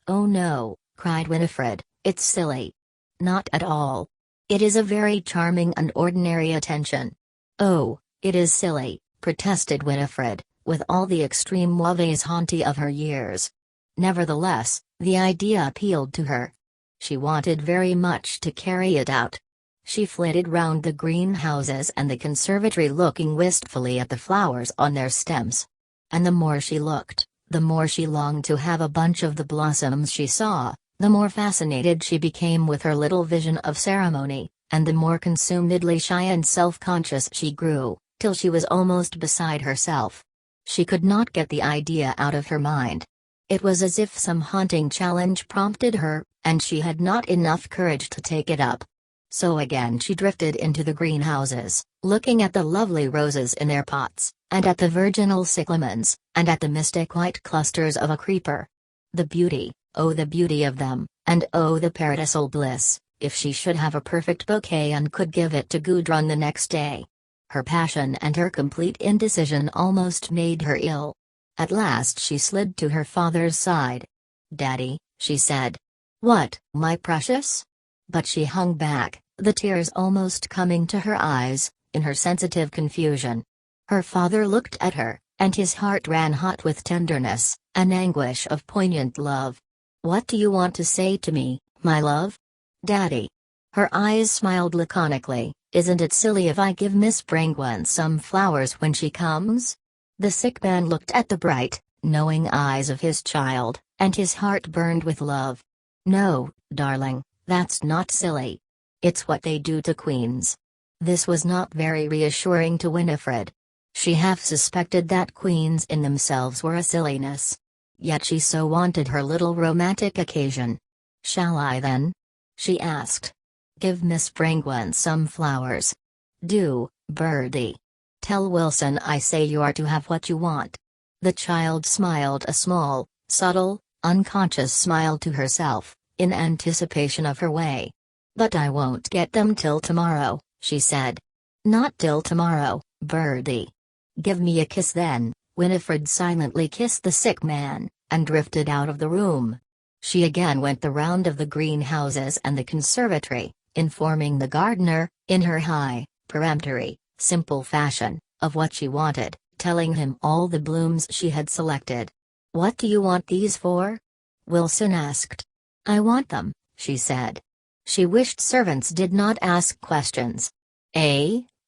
Oh no, cried Winifred, it's silly. Not at all. It is a very charming and ordinary attention. Oh, it is silly, protested Winifred, with all the extreme mauvaise honte of her years. Nevertheless, the idea appealed to her. She wanted very much to carry it out. She flitted round the greenhouses and the conservatory looking wistfully at the flowers on their stems. And the more she looked, the more she longed to have a bunch of the blossoms she saw, the more fascinated she became with her little vision of ceremony, and the more consumedly shy and self-conscious she grew, till she was almost beside herself. She could not get the idea out of her mind. It was as if some haunting challenge prompted her, and she had not enough courage to take it up. So again she drifted into the greenhouses, looking at the lovely roses in their pots, and at the virginal cyclamens, and at the mystic white clusters of a creeper. The beauty, oh the beauty of them, and oh the paradisal bliss, if she should have a perfect bouquet and could give it to Gudrun the next day. Her passion and her complete indecision almost made her ill. At last she slid to her father's side. Daddy, she said. What, my precious? But she hung back, the tears almost coming to her eyes, in her sensitive confusion. Her father looked at her, and his heart ran hot with tenderness, an anguish of poignant love. What do you want to say to me, my love? Daddy. Her eyes smiled laconically. Isn't it silly if I give Miss Brangwen some flowers when she comes? The sick man looked at the bright, knowing eyes of his child, and his heart burned with love. No, darling, that's not silly. It's what they do to queens. This was not very reassuring to Winifred. She half suspected that queens in themselves were a silliness. Yet she so wanted her little romantic occasion. "Shall I then?" she asked. "Give Miss Brangwen some flowers. Do, Birdie. Tell Wilson I say you are to have what you want." The child smiled a small, subtle, unconscious smile to herself, in anticipation of her way. "But I won't get them till tomorrow," she said. "Not till tomorrow, Birdie. Give me a kiss then." Winifred silently kissed the sick man, and drifted out of the room. She again went the round of the greenhouses and the conservatory, informing the gardener, in her high, peremptory, simple fashion, of what she wanted, telling him all the blooms she had selected. "What do you want these for?" Wilson asked. "I want them," she said. She wished servants did not ask questions.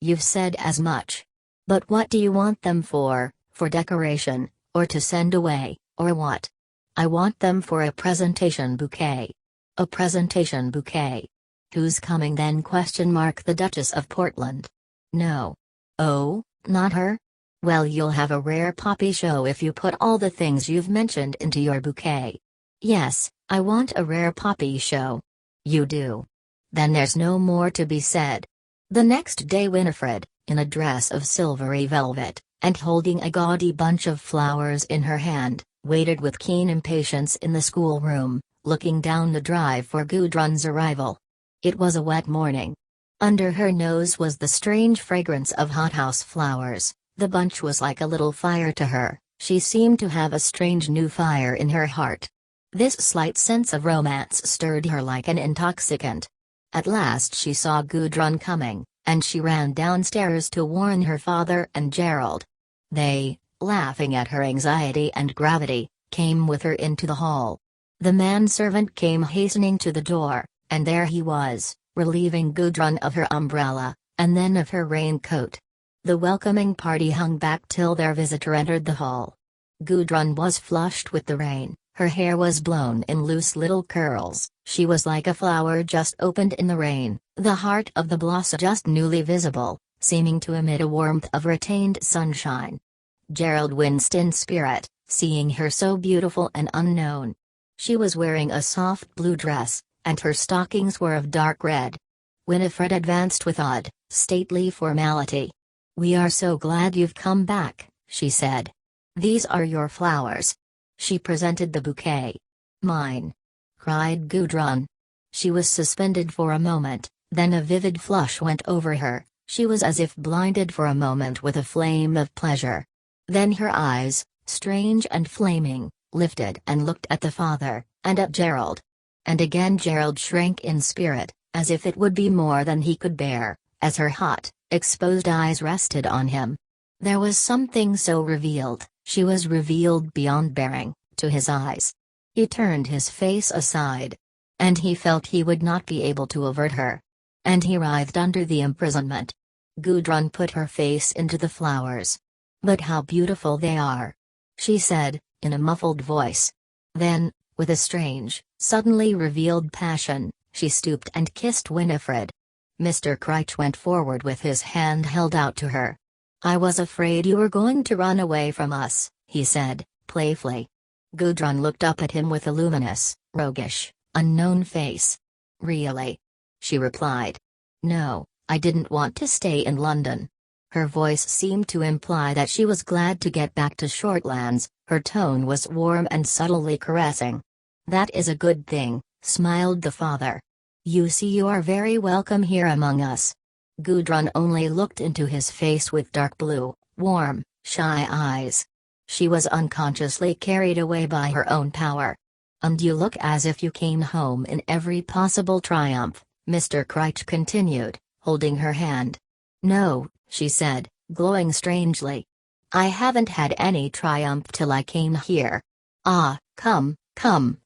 You've said as much. But what do you want them for decoration, or to send away, or what?" "I want them for a presentation bouquet." "A presentation bouquet? Who's coming then?" The Duchess of Portland. "No. Oh, not her? Well, you'll have a rare poppy show if you put all the things you've mentioned into your bouquet." "Yes, I want a rare poppy show." "You do? Then there's no more to be said." The next day Winifred, in a dress of silvery velvet, and holding a gaudy bunch of flowers in her hand, waited with keen impatience in the schoolroom, looking down the drive for Gudrun's arrival. It was a wet morning. Under her nose was the strange fragrance of hothouse flowers. The bunch was like a little fire to her. She seemed to have a strange new fire in her heart. This slight sense of romance stirred her like an intoxicant. At last she saw Gudrun coming, and she ran downstairs to warn her father and Gerald. They, laughing at her anxiety and gravity, came with her into the hall. The manservant came hastening to the door, and there he was, relieving Gudrun of her umbrella, and then of her raincoat. The welcoming party hung back till their visitor entered the hall. Gudrun was flushed with the rain, her hair was blown in loose little curls, she was like a flower just opened in the rain, the heart of the blossom just newly visible, seeming to emit a warmth of retained sunshine. Gerald winced in spirit, seeing her so beautiful and unknown. She was wearing a soft blue dress, and her stockings were of dark red. Winifred advanced with odd, stately formality. "We are so glad you've come back," she said. "These are your flowers." She presented the bouquet. "Mine!" cried Gudrun. She was suspended for a moment, then a vivid flush went over her, she was as if blinded for a moment with a flame of pleasure. Then her eyes, strange and flaming, lifted and looked at the father, and at Gerald. And again Gerald shrank in spirit, as if it would be more than he could bear, as her hot, exposed eyes rested on him. There was something so revealed, she was revealed beyond bearing, to his eyes. He turned his face aside. And he felt he would not be able to avert her. And he writhed under the imprisonment. Gudrun put her face into the flowers. "But how beautiful they are!" she said, in a muffled voice. Then, with a strange, suddenly revealed passion, she stooped and kissed Winifred. Mr. Crich went forward with his hand held out to her. "I was afraid you were going to run away from us," he said, playfully. Gudrun looked up at him with a luminous, roguish, unknown face. "Really?" she replied. "No, I didn't want to stay in London." Her voice seemed to imply that she was glad to get back to Shortlands, her tone was warm and subtly caressing. "That is a good thing," smiled the father. "You see you are very welcome here among us." Gudrun only looked into his face with dark blue, warm, shy eyes. She was unconsciously carried away by her own power. "And you look as if you came home in every possible triumph," Mr. Crich continued, holding her hand. "No," she said, glowing strangely. "I haven't had any triumph till I came here." "Ah, come, come.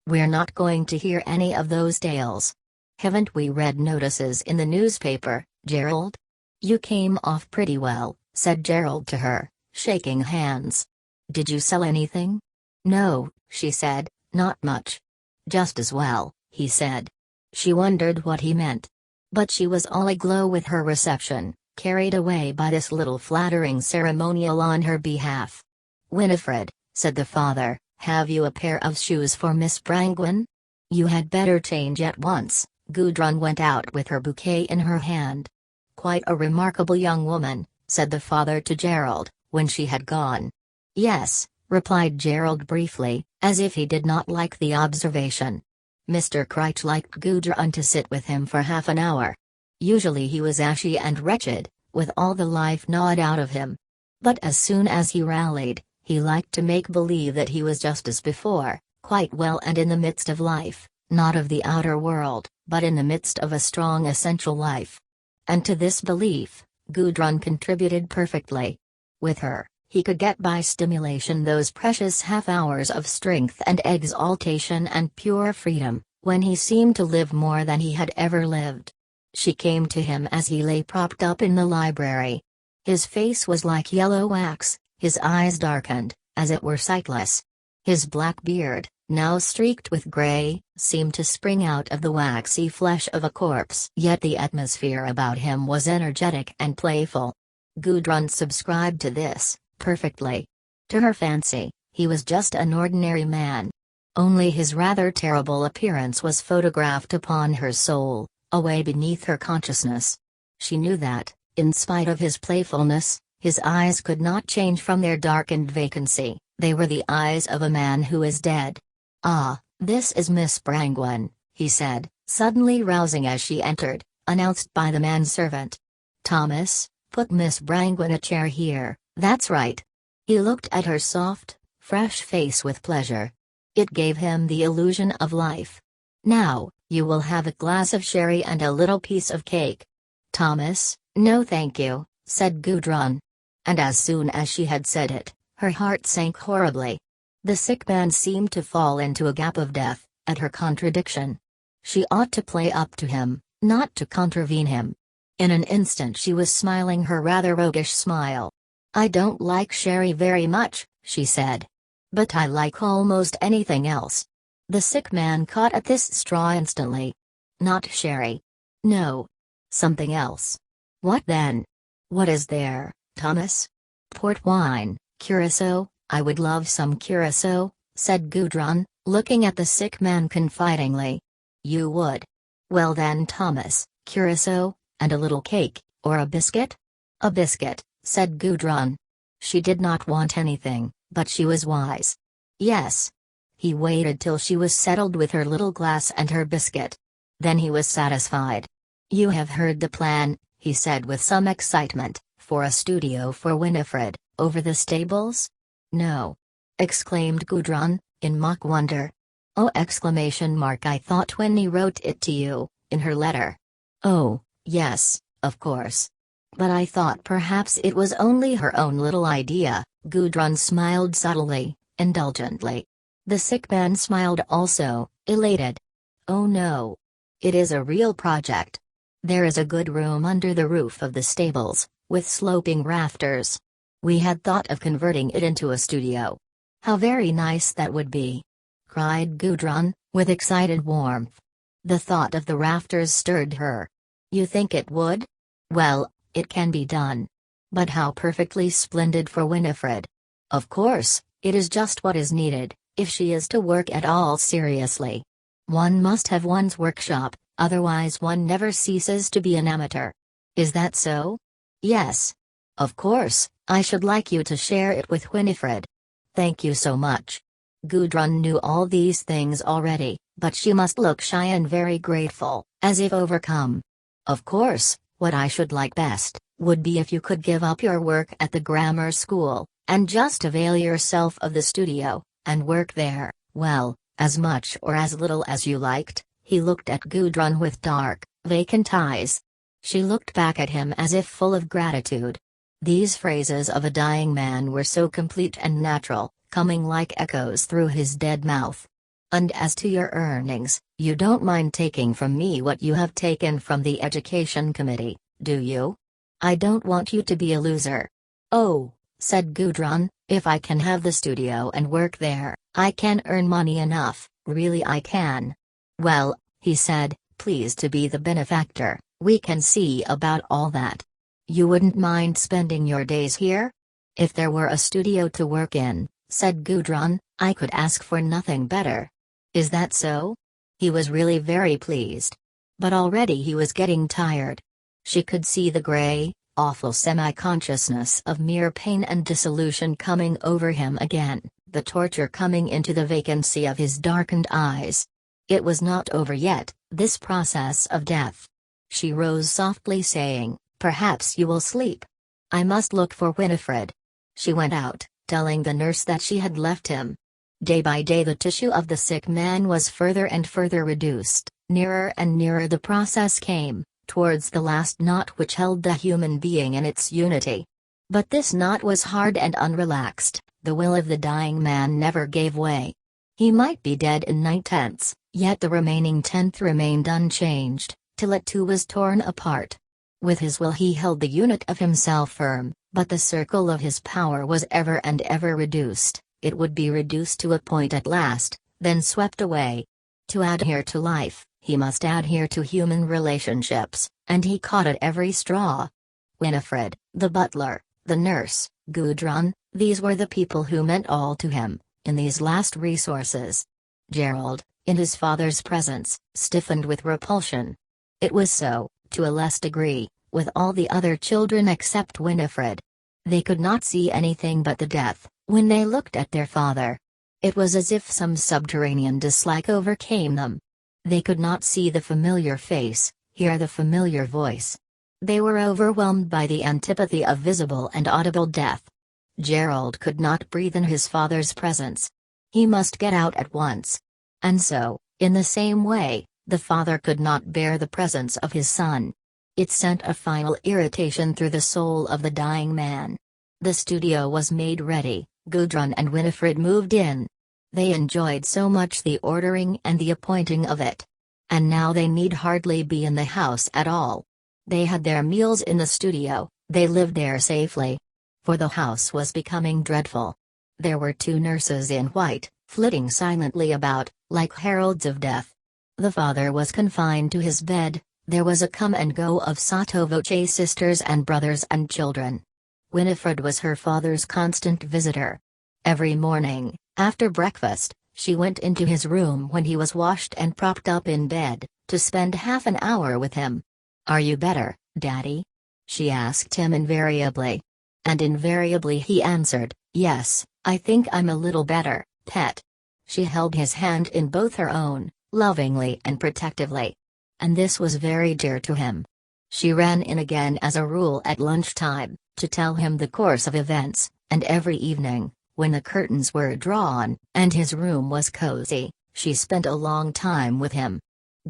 We're not going to hear any of those tales. Haven't we read notices in the newspaper, Gerald?" "You came off pretty well," said Gerald to her, shaking hands. "Did you sell anything?" "No," she said, "not much." "Just as well," he said. She wondered what he meant. But she was all aglow with her reception. carried away by this little flattering ceremonial on her behalf. "Winifred," said the father, "have you a pair of shoes for Miss Brangwen? You had better change at once." Gudrun went out with her bouquet in her hand. "Quite a remarkable young woman," said the father to Gerald, when she had gone. "Yes," replied Gerald briefly, as if he did not like the observation. Mr. Crich liked Gudrun to sit with him for half an hour. Usually he was ashy and wretched, with all the life gnawed out of him. But as soon as he rallied, he liked to make believe that he was just as before, quite well and in the midst of life, not of the outer world, but in the midst of a strong essential life. And to this belief, Gudrun contributed perfectly. With her, he could get by stimulation those precious half-hours of strength and exaltation and pure freedom, when he seemed to live more than he had ever lived. She came to him as he lay propped up in the library. His face was like yellow wax, his eyes darkened, as it were sightless. His black beard, now streaked with gray, seemed to spring out of the waxy flesh of a corpse. Yet the atmosphere about him was energetic and playful. Gudrun subscribed to this, perfectly. To her fancy, he was just an ordinary man. Only his rather terrible appearance was photographed upon her soul, away beneath her consciousness. She knew that, in spite of his playfulness, his eyes could not change from their darkened vacancy. They were the eyes of a man who is dead. "Ah, this is Miss Brangwen," he said, suddenly rousing as she entered, announced by the manservant. "Thomas, put Miss Brangwen a chair here, that's right." He looked at her soft, fresh face with pleasure. It gave him the illusion of life. "Now, you will have a glass of sherry and a little piece of cake." "Thomas, no thank you," said Gudrun. And as soon as she had said it, her heart sank horribly. The sick man seemed to fall into a gap of death, at her contradiction. She ought to play up to him, not to contravene him. In an instant she was smiling her rather roguish smile. "I don't like sherry very much," she said. "But I like almost anything else." The sick man caught at this straw instantly. "Not sherry?" "No. Something else." "What then?" "What is there, Thomas?" "Port wine, curacao." "I would love some curacao," said Gudrun, looking at the sick man confidingly. "You would? Well then, Thomas, curacao, and a little cake, or a biscuit?" "A biscuit," said Gudrun. She did not want anything, but she was wise. "Yes." He waited till she was settled with her little glass and her biscuit. Then he was satisfied. "You have heard the plan," he said with some excitement, "for a studio for Winifred, over the stables?" "No," exclaimed Gudrun, in mock wonder. "Oh!" I thought Winnie wrote it to you, in her letter." "Oh, yes, of course. But I thought perhaps it was only her own little idea." Gudrun smiled subtly, indulgently. The sick man smiled also, elated. "Oh no. It is a real project. There is a good room under the roof of the stables, with sloping rafters. We had thought of converting it into a studio." "How very nice that would be!" cried Gudrun, with excited warmth. The thought of the rafters stirred her. "You think it would? Well, it can be done. But how perfectly splendid for Winifred! Of course, it is just what is needed, if she is to work at all seriously. One must have one's workshop, otherwise one never ceases to be an amateur. Is that so?" "Yes. Of course, I should like you to share it with Winifred." "Thank you so much." Gudrun knew all these things already, but she must look shy and very grateful, as if overcome. "Of course, what I should like best, would be if you could give up your work at the grammar school, and just avail yourself of the studio, and work there, well, as much or as little as you liked." He looked at Gudrun with dark, vacant eyes. She looked back at him as if full of gratitude. These phrases of a dying man were so complete and natural, coming like echoes through his dead mouth. "And as to your earnings, you don't mind taking from me what you have taken from the Education Committee, do you? I don't want you to be a loser." "Oh," said Gudrun, "if I can have the studio and work there, I can earn money enough, really I can." "Well," he said, pleased to be the benefactor, "we can see about all that." You wouldn't mind spending your days here? If there were a studio to work in, said Gudrun, I could ask for nothing better. Is that so? He was really very pleased. But already he was getting tired. She could see the grey, awful semi-consciousness of mere pain and dissolution coming over him again, the torture coming into the vacancy of his darkened eyes. It was not over yet, this process of death. She rose softly saying, Perhaps you will sleep. I must look for Winifred. She went out, telling the nurse that she had left him. Day by day the tissue of the sick man was further and further reduced, nearer and nearer the process came, towards the last knot which held the human being in its unity. But this knot was hard and unrelaxed, the will of the dying man never gave way. He might be dead in 9/10, yet the remaining 10th remained unchanged, till it too was torn apart. With his will he held the unit of himself firm, but the circle of his power was ever and ever reduced. It would be reduced to a point at last, then swept away. To adhere to life, he must adhere to human relationships, and he caught at every straw. Winifred, the butler, the nurse, Gudrun, these were the people who meant all to him, in these last resources. Gerald, in his father's presence, stiffened with repulsion. It was so, to a less degree, with all the other children except Winifred. They could not see anything but the death, when they looked at their father. It was as if some subterranean dislike overcame them. They could not see the familiar face, hear the familiar voice. They were overwhelmed by the antipathy of visible and audible death. Gerald could not breathe in his father's presence. He must get out at once. And so, in the same way, the father could not bear the presence of his son. It sent a final irritation through the soul of the dying man. The studio was made ready, Gudrun and Winifred moved in. They enjoyed so much the ordering and the appointing of it. And now they need hardly be in the house at all. They had their meals in the studio, they lived there safely. For the house was becoming dreadful. There were 2 nurses in white, flitting silently about, like heralds of death. The father was confined to his bed, there was a come and go of sotto voce sisters and brothers and children. Winifred was her father's constant visitor. Every morning, after breakfast, she went into his room when he was washed and propped up in bed, to spend half an hour with him. Are you better, Daddy? She asked him invariably. And invariably he answered, Yes, I think I'm a little better, pet. She held his hand in both her own, lovingly and protectively. And this was very dear to him. She ran in again as a rule at lunchtime, to tell him the course of events, and every evening, when the curtains were drawn, and his room was cozy, she spent a long time with him.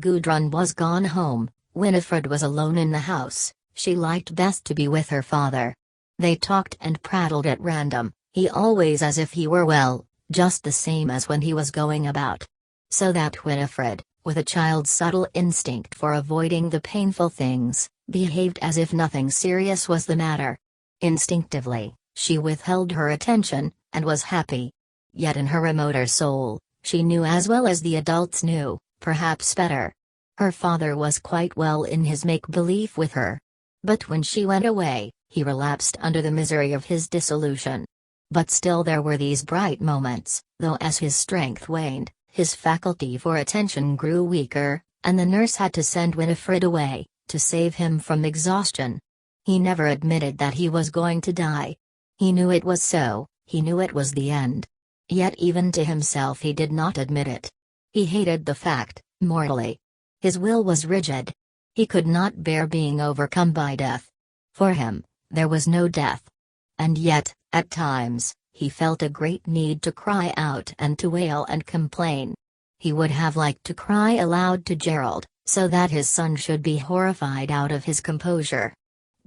Gudrun was gone home, Winifred was alone in the house, she liked best to be with her father. They talked and prattled at random, he always as if he were well, just the same as when he was going about. So that Winifred, with a child's subtle instinct for avoiding the painful things, behaved as if nothing serious was the matter. Instinctively, she withheld her attention, and was happy. Yet in her remoter soul, she knew as well as the adults knew, perhaps better. Her father was quite well in his make-believe with her. But when she went away, he relapsed under the misery of his dissolution. But still there were these bright moments, though as his strength waned, his faculty for attention grew weaker, and the nurse had to send Winifred away, to save him from exhaustion. He never admitted that he was going to die. He knew it was so, he knew it was the end. Yet even to himself he did not admit it. He hated the fact, mortally. His will was rigid. He could not bear being overcome by death. For him, there was no death. And yet, at times, he felt a great need to cry out and to wail and complain. He would have liked to cry aloud to Gerald, so that his son should be horrified out of his composure.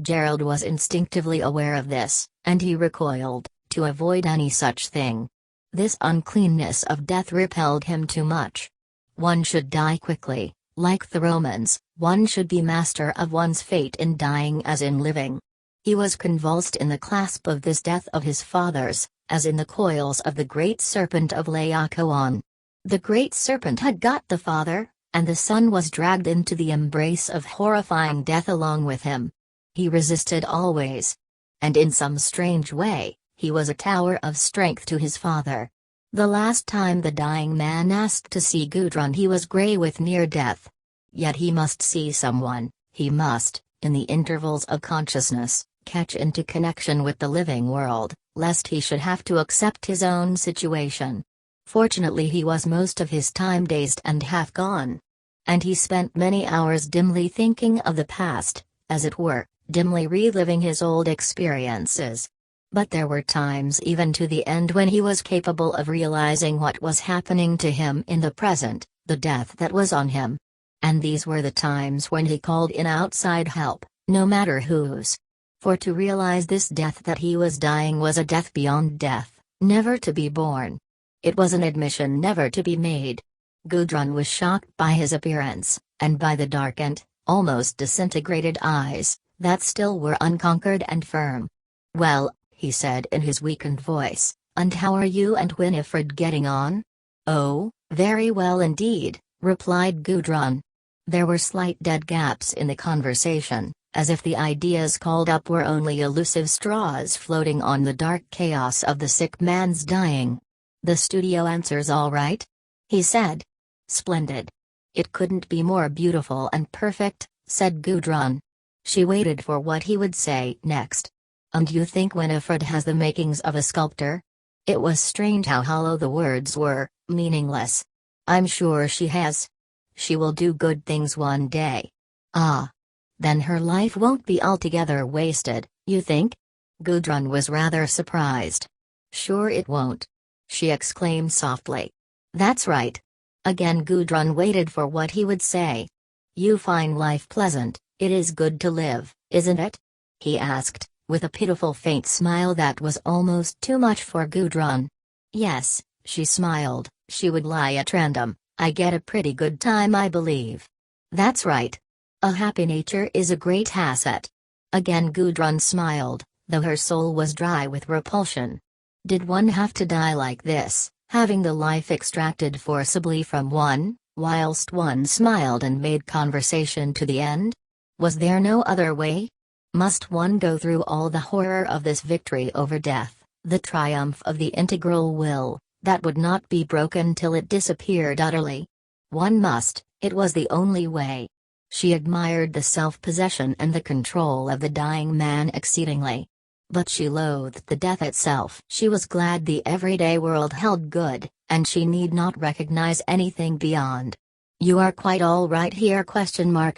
Gerald was instinctively aware of this, and he recoiled, to avoid any such thing. This uncleanness of death repelled him too much. One should die quickly, like the Romans, one should be master of one's fate in dying as in living. He was convulsed in the clasp of this death of his father's, as in the coils of the great serpent of Laocoon. The great serpent had got the father, and the son was dragged into the embrace of horrifying death along with him. He resisted always. And in some strange way, he was a tower of strength to his father. The last time the dying man asked to see Gudrun, he was grey with near death. Yet he must see someone, he must, in the intervals of consciousness, catch into connection with the living world, lest he should have to accept his own situation. Fortunately, he was most of his time dazed and half gone. And he spent many hours dimly thinking of the past, as it were, dimly reliving his old experiences. But there were times even to the end when he was capable of realizing what was happening to him in the present, the death that was on him. And these were the times when he called in outside help, no matter whose. For to realize this death that he was dying was a death beyond death, never to be born. It was an admission never to be made. Gudrun was shocked by his appearance, and by the darkened, almost disintegrated eyes, that still were unconquered and firm. "Well," he said in his weakened voice, "and how are you and Winifred getting on?" "Oh, very well indeed," replied Gudrun. There were slight dead gaps in the conversation, as if the ideas called up were only elusive straws floating on the dark chaos of the sick man's dying. "The studio answers all right?" he said. "Splendid. It couldn't be more beautiful and perfect," said Gudrun. She waited for what he would say next. "And you think Winifred has the makings of a sculptor?" It was strange how hollow the words were, meaningless. "I'm sure she has. She will do good things one day." "Ah. Then her life won't be altogether wasted, you think?" Gudrun was rather surprised. "Sure it won't," she exclaimed softly. "That's right." Again Gudrun waited for what he would say. "You find life pleasant, it is good to live, isn't it?" he asked, with a pitiful faint smile that was almost too much for Gudrun. "Yes," she smiled, she would lie at random, "I get a pretty good time, I believe." "That's right. A happy nature is a great asset." Again Gudrun smiled, though her soul was dry with repulsion. Did one have to die like this, having the life extracted forcibly from one, whilst one smiled and made conversation to the end? Was there no other way? Must one go through all the horror of this victory over death, the triumph of the integral will, that would not be broken till it disappeared utterly? One must, it was the only way. She admired the self-possession and the control of the dying man exceedingly. But she loathed the death itself. She was glad the everyday world held good, and she need not recognize anything beyond. "You are quite all right here?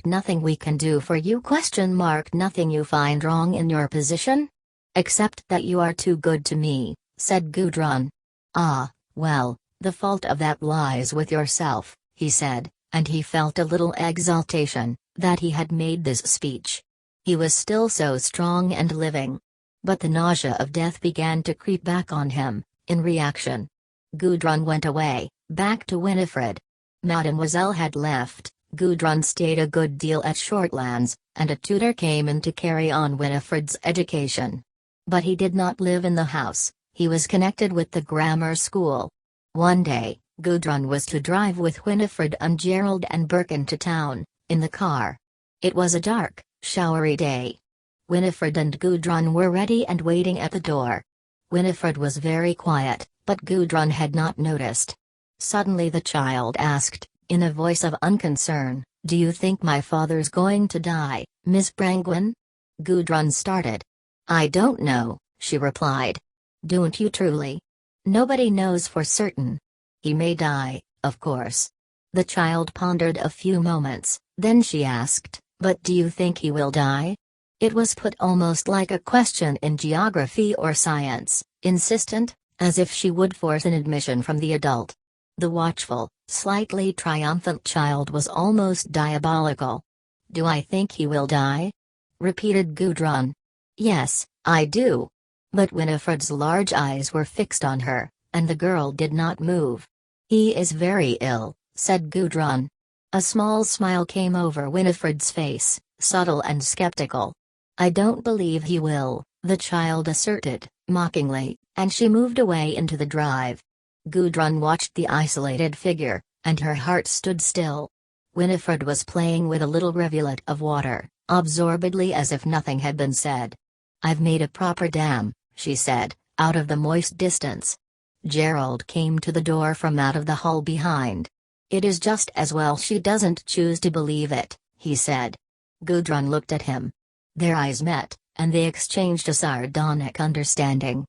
Nothing we can do for you? Nothing you find wrong in your position?" "Except that you are too good to me," said Gudrun. "Ah, well, the fault of that lies with yourself," he said, and he felt a little exultation, that he had made this speech. He was still so strong and living. But the nausea of death began to creep back on him, in reaction. Gudrun went away, back to Winifred. Mademoiselle had left, Gudrun stayed a good deal at Shortlands, and a tutor came in to carry on Winifred's education. But he did not live in the house, he was connected with the grammar school. One day, Gudrun was to drive with Winifred and Gerald and Birkin to town, in the car. It was a dark, showery day. Winifred and Gudrun were ready and waiting at the door. Winifred was very quiet, but Gudrun had not noticed. Suddenly the child asked, in a voice of unconcern, "Do you think my father's going to die, Miss Brangwen?" Gudrun started. "I don't know," she replied. "Don't you truly?" "Nobody knows for certain. He may die, of course." The child pondered a few moments, then she asked, "But do you think he will die?" It was put almost like a question in geography or science, insistent, as if she would force an admission from the adult. The watchful, slightly triumphant child was almost diabolical. "Do I think he will die?" repeated Gudrun. "Yes, I do." But Winifred's large eyes were fixed on her, and the girl did not move. "He is very ill," said Gudrun. A small smile came over Winifred's face, subtle and skeptical. "I don't believe he will," the child asserted, mockingly, and she moved away into the drive. Gudrun watched the isolated figure, and her heart stood still. Winifred was playing with a little rivulet of water, absorbedly as if nothing had been said. "I've made a proper dam," she said, out of the moist distance. Gerald came to the door from out of the hall behind. "It is just as well she doesn't choose to believe it," he said. Gudrun looked at him. Their eyes met, and they exchanged a sardonic understanding.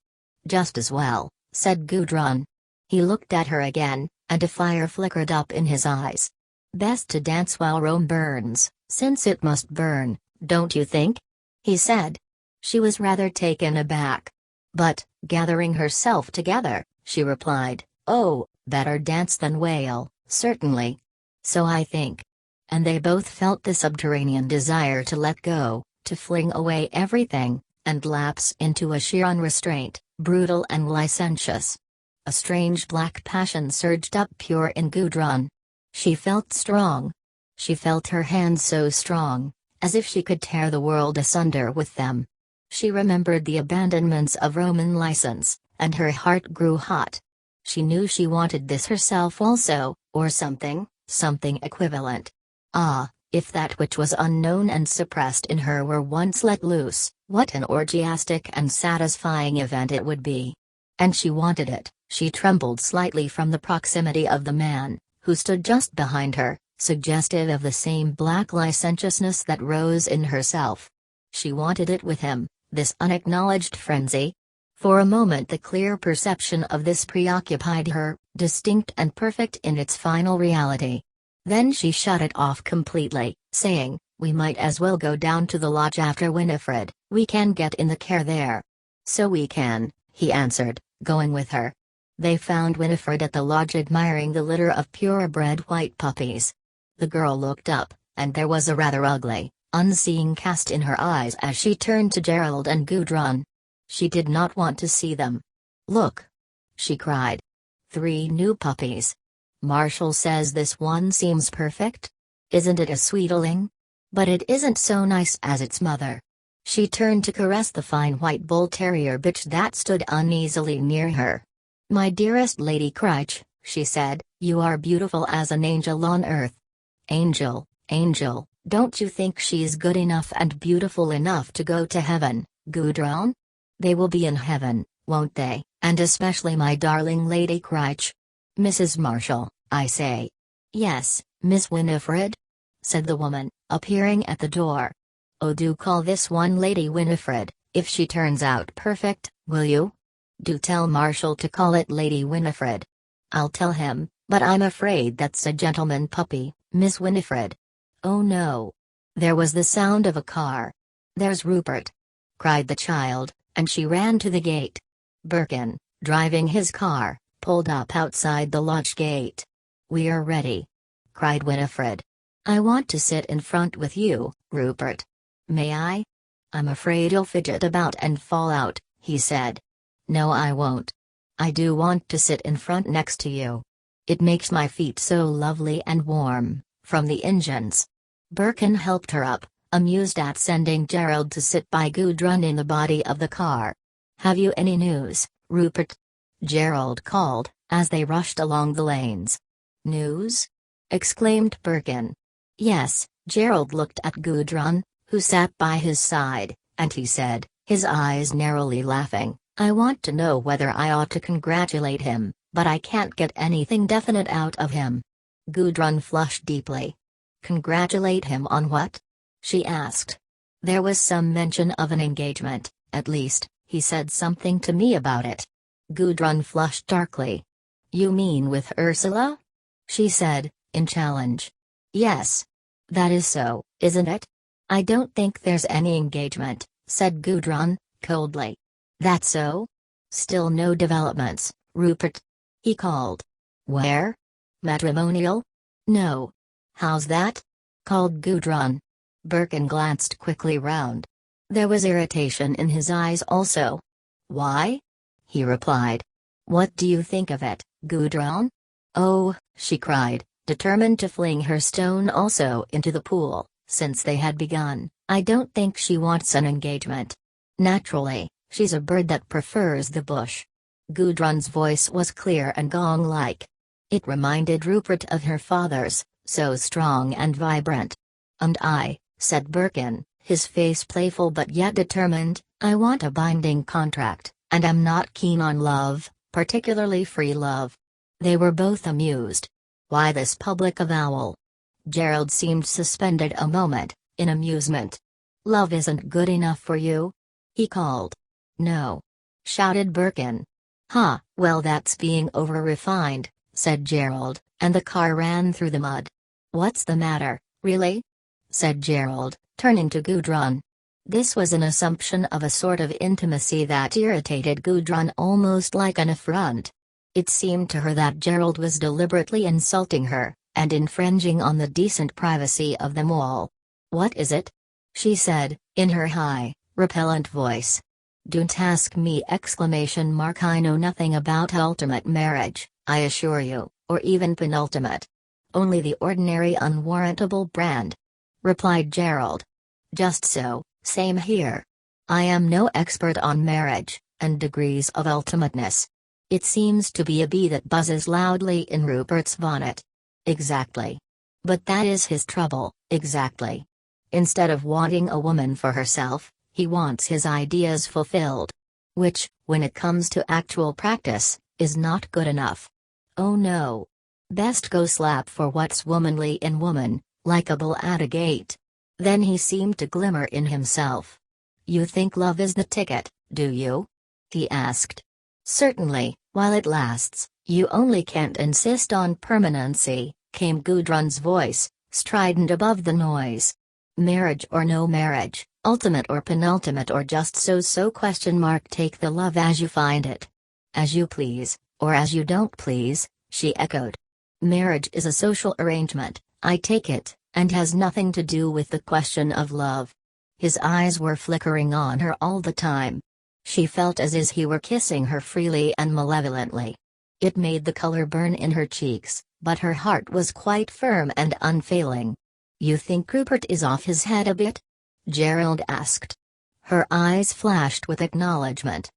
"Just as well," said Gudrun. He looked at her again, and a fire flickered up in his eyes. "Best to dance while Rome burns, since it must burn, don't you think?" he said. She was rather taken aback. But, gathering herself together, she replied, "Oh, better dance than wail, certainly. So I think." And they both felt the subterranean desire to let go, to fling away everything, and lapse into a sheer unrestraint, brutal and licentious. A strange black passion surged up pure in Gudrun. She felt strong. She felt her hands so strong, as if she could tear the world asunder with them. She remembered the abandonments of Roman license, and her heart grew hot. She knew she wanted this herself also, or something equivalent. Ah, if that which was unknown and suppressed in her were once let loose, what an orgiastic and satisfying event it would be. And she wanted it. She trembled slightly from the proximity of the man, who stood just behind her, suggestive of the same black licentiousness that rose in herself. She wanted it with him, this unacknowledged frenzy. For a moment the clear perception of this preoccupied her, distinct and perfect in its final reality. Then she shut it off completely, saying, "We might as well go down to the lodge after Winifred, we can get in the care there." "So we can," he answered, going with her. They found Winifred at the lodge admiring the litter of purebred white puppies. The girl looked up, and there was a rather ugly, unseeing cast in her eyes as she turned to Gerald and Gudrun. She did not want to see them. "Look!" she cried. 3 new puppies. "Marshall says this one seems perfect. Isn't it a sweetling? But it isn't so nice as its mother." She turned to caress the fine white bull terrier bitch that stood uneasily near her. "My dearest Lady Crich," she said, "you are beautiful as an angel on earth." "Angel, angel, don't you think she's good enough and beautiful enough to go to heaven, Gudrun?" "They will be in heaven, won't they, and especially my darling Lady Crich? Mrs. Marshall, I say." "Yes, Miss Winifred?" said the woman, appearing at the door. "Oh, do call this one Lady Winifred, if she turns out perfect, will you? Do tell Marshall to call it Lady Winifred." "I'll tell him, but I'm afraid that's a gentleman puppy, Miss Winifred." "Oh no." There was the sound of a car. "There's Rupert!" cried the child, and she ran to the gate. Birkin, driving his car, pulled up outside the lodge gate. "We're ready!" cried Winifred. "I want to sit in front with you, Rupert." "May I?" "I'm afraid you'll fidget about and fall out," he said. "No, I won't. I do want to sit in front next to you. It makes my feet so lovely and warm, from the engines." Birkin helped her up, amused at sending Gerald to sit by Gudrun in the body of the car. "Have you any news, Rupert?" Gerald called, as they rushed along the lanes. "News?" exclaimed Birkin. "Yes." Gerald looked at Gudrun, who sat by his side, and he said, his eyes narrowly laughing, "I want to know whether I ought to congratulate him, but I can't get anything definite out of him." Gudrun flushed deeply. "Congratulate him on what?" she asked. "There was some mention of an engagement, at least, he said something to me about it." Gudrun flushed darkly. "You mean with Ursula?" she said, in challenge. "Yes. That is so, isn't it?" "I don't think there's any engagement," said Gudrun, coldly. "That's so? Still no developments, Rupert?" he called. "Where? Matrimonial?" "No." "How's that?" called Gudrun. Birkin glanced quickly round. There was irritation in his eyes also. "Why?" he replied. "What do you think of it, Gudrun?" "Oh," she cried, determined to fling her stone also into the pool, since they had begun, "I don't think she wants an engagement. Naturally, she's a bird that prefers the bush." Gudrun's voice was clear and gong-like. It reminded Rupert of her father's, so strong and vibrant. "And I," said Birkin, his face playful but yet determined. "I want a binding contract, and I'm not keen on love, particularly free love." They were both amused. Why this public avowal? Gerald seemed suspended a moment, in amusement. "Love isn't good enough for you?" he called. "No," shouted Birkin. "Ha, well that's being over-refined," said Gerald, and the car ran through the mud. "What's the matter, really?" said Gerald, turning to Gudrun. This was an assumption of a sort of intimacy that irritated Gudrun almost like an affront. It seemed to her that Gerald was deliberately insulting her, and infringing on the decent privacy of them all. "What is it?" she said, in her high, repellent voice. "Don't ask me!" I know nothing about ultimate marriage, I assure you, or even penultimate. Only the ordinary unwarrantable brand," replied Gerald. "Just so, same here. I am no expert on marriage, and degrees of ultimateness. It seems to be a bee that buzzes loudly in Rupert's bonnet." "Exactly. But that is his trouble, exactly. Instead of wanting a woman for herself, he wants his ideas fulfilled. Which, when it comes to actual practice, is not good enough. Oh no. Best go slap for what's womanly in woman, like a bull at a gate." Then he seemed to glimmer in himself. "You think love is the ticket, do you?" he asked. "Certainly, while it lasts. You only can't insist on permanency," came Gudrun's voice, strident above the noise. "Marriage or no marriage, ultimate or penultimate or just so? Take the love as you find it. As you please, or as you don't please," she echoed. "Marriage is a social arrangement, I take it, and has nothing to do with the question of love." His eyes were flickering on her all the time. She felt as he were kissing her freely and malevolently. It made the color burn in her cheeks, but her heart was quite firm and unfailing. "You think Rupert is off his head a bit?" Gerald asked. Her eyes flashed with acknowledgement.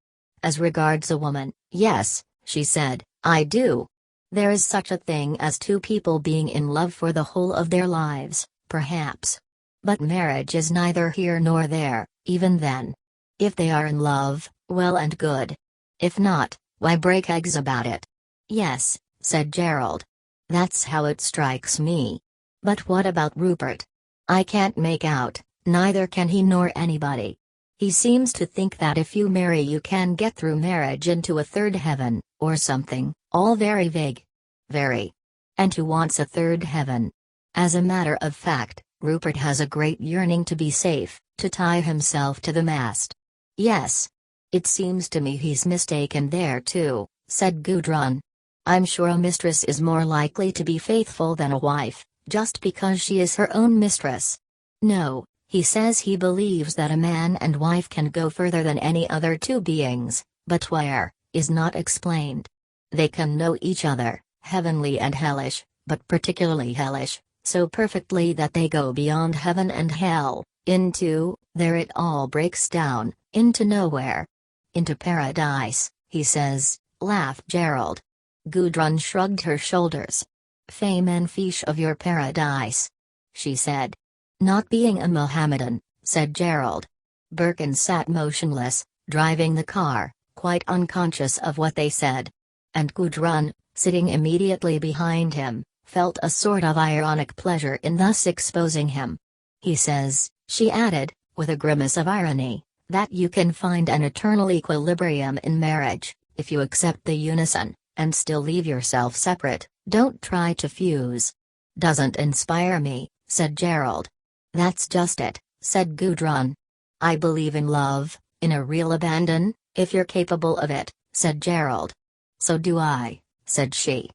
"As regards a woman, yes," she said, "I do. There is such a thing as two people being in love for the whole of their lives, perhaps. But marriage is neither here nor there, even then. If they are in love, well and good. If not, why break eggs about it?" "Yes," said Gerald. "That's how it strikes me. But what about Rupert? I can't make out, neither can he nor anybody. He seems to think that if you marry you can get through marriage into a third heaven, or something, all very vague. Very. And who wants a third heaven? As a matter of fact, Rupert has a great yearning to be safe, to tie himself to the mast." "Yes. It seems to me he's mistaken there too," said Gudrun. "I'm sure a mistress is more likely to be faithful than a wife, just because she is her own mistress. No, he says he believes that a man and wife can go further than any other two beings, but where, is not explained. They can know each other, heavenly and hellish, but particularly hellish, so perfectly that they go beyond heaven and hell, there it all breaks down, into nowhere. Into paradise, he says," laughed Gerald. Gudrun shrugged her shoulders. "Fame and fiche of your paradise," she said. "Not being a Mohammedan," said Gerald. Birkin sat motionless, driving the car, quite unconscious of what they said. And Gudrun, sitting immediately behind him, felt a sort of ironic pleasure in thus exposing him. "He says," she added, with a grimace of irony, "that you can find an eternal equilibrium in marriage, if you accept the unison, and still leave yourself separate, don't try to fuse." "Doesn't inspire me," said Gerald. "That's just it," said Gudrun. "I believe in love, in a real abandon, if you're capable of it," said Gerald. "So do I," said she.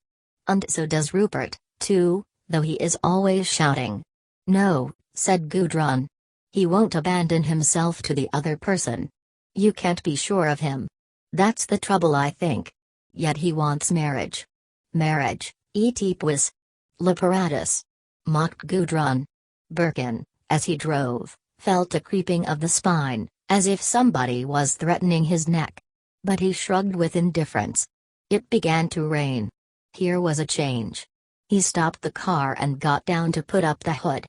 "And so does Rupert, too, though he is always shouting." "No," said Gudrun. "He won't abandon himself to the other person. You can't be sure of him. That's the trouble, I think. Yet he wants marriage." "Marriage, et puis. L'apparatus," mocked Gudrun. Birkin, as he drove, felt a creeping of the spine, as if somebody was threatening his neck. But he shrugged with indifference. It began to rain. Here was a change. He stopped the car and got down to put up the hood.